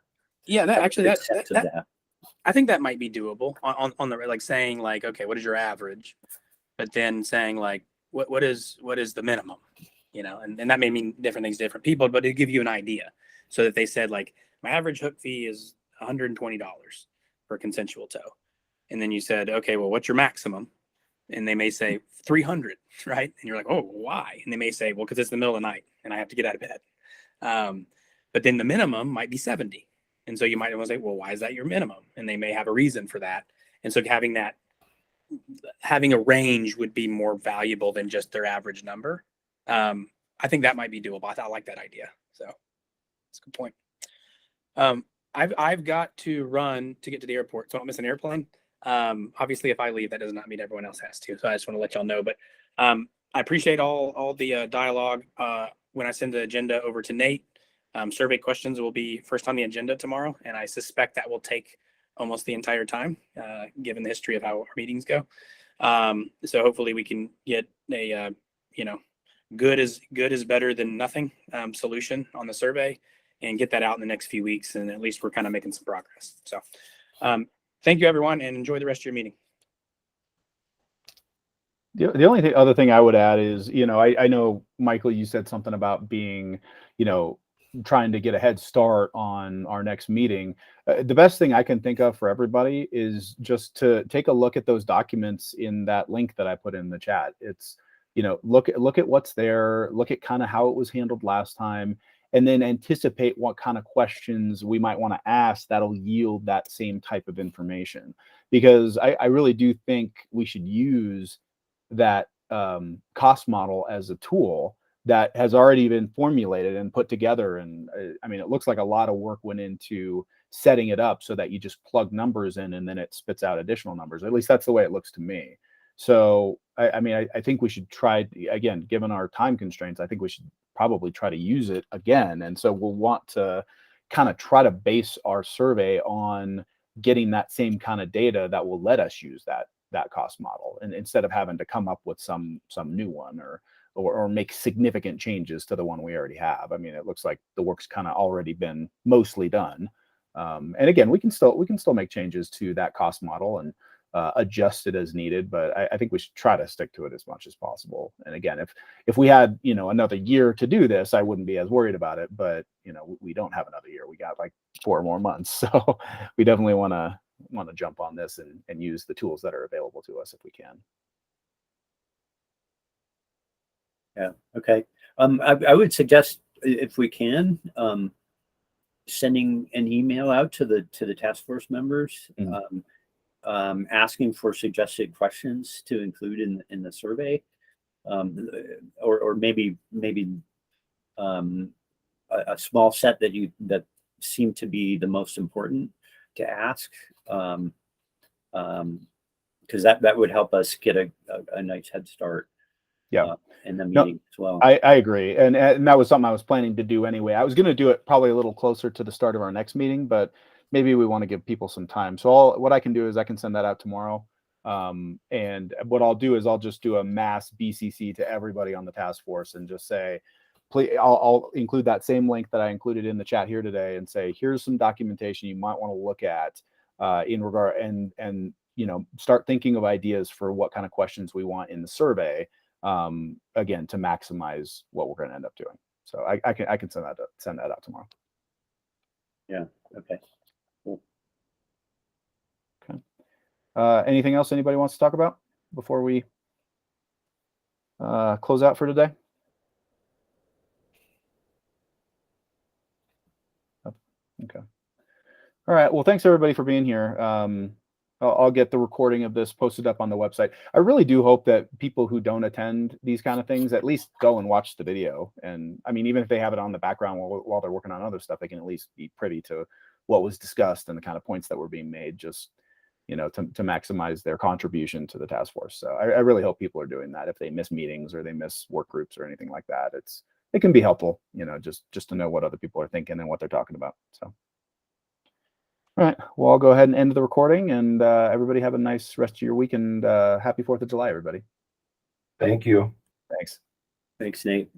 I think that might be doable on the, like, saying like, okay, what is your average, but then saying like what is the minimum, and that may mean different things to different people, but it'd give you an idea. So that they said like, my average hook fee is $120 for consensual tow. And then you said, okay, well, what's your maximum? And they may say 300, right? And you're like, oh, why? And they may say, well, because it's the middle of the night and I have to get out of bed. But then the minimum might be 70. And so you might want to say, well, why is that your minimum? And they may have a reason for that. And so having a range would be more valuable than just their average number. I think that might be doable. I like that idea. So that's a good point. I've got to run to get to the airport, so I don't miss an airplane. Obviously, if I leave, that does not mean everyone else has to. So I just want to let y'all know. But I appreciate all the dialogue. When I send the agenda over to Nate, survey questions will be first on the agenda tomorrow, and I suspect that will take almost the entire time, given the history of how our meetings go. So hopefully we can get a good is better than nothing solution on the survey and get that out in the next few weeks, and at least we're kind of making some progress. So thank you, everyone, and enjoy the rest of your meeting. The only other thing I would add is, I know, Michael, you said something about being, trying to get a head start on our next meeting. The best thing I can think of for everybody is just to take a look at those documents in that link that I put in the chat. It's, look at what's there, look at kind of how it was handled last time, and then anticipate what kind of questions we might want to ask that'll yield that same type of information. Because I really do think we should use that cost model as a tool that has already been formulated and put together. And I mean, it looks like a lot of work went into setting it up so that you just plug numbers in and then it spits out additional numbers. At least that's the way it looks to me. So, I think we should try, again, given our time constraints, I think we should probably try to use it again. And so we'll want to kind of try to base our survey on getting that same kind of data that will let us use that cost model, and instead of having to come up with some new one or make significant changes to the one we already have. I mean, it looks like the work's kind of already been mostly done. And again, we can still make changes to that cost model and adjust it as needed, but I think we should try to stick to it as much as possible. And again, if we had, another year to do this, I wouldn't be as worried about it, but we don't have another year. We got like 4 more months. So we definitely want to jump on this and use the tools that are available to us if we can. Yeah. Okay. I would suggest, if we can, sending an email out to the task force members, asking for suggested questions to include in the survey, or maybe a small set that seem to be the most important to ask, because that would help us get a nice head start. Yeah. In the meeting as well. I agree. And that was something I was planning to do anyway. I was going to do it probably a little closer to the start of our next meeting, but maybe we want to give people some time. So what I can do is I can send that out tomorrow. And what I'll do is I'll just do a mass BCC to everybody on the task force and just say, please, I'll include that same link that I included in the chat here today and say, here's some documentation you might want to look at in regard and start thinking of ideas for what kind of questions we want in the survey. Again, to maximize what we're going to end up doing. So I can send that out tomorrow. Yeah. Okay. Cool. Okay. Anything else anybody wants to talk about before we close out for today? Okay. All right. Well, thanks everybody for being here. I'll get the recording of this posted up on the website. I really do hope that people who don't attend these kind of things at least go and watch the video. And I mean, even if they have it on the background while they're working on other stuff, they can at least be privy to what was discussed and the kind of points that were being made, just, to maximize their contribution to the task force. So I really hope people are doing that. If they miss meetings or they miss work groups or anything like that, it can be helpful, just to know what other people are thinking and what they're talking about. So. All right. Well, I'll go ahead and end the recording, and everybody have a nice rest of your week, and happy 4th of July, everybody. Thank you. Thanks. Thanks, Nate.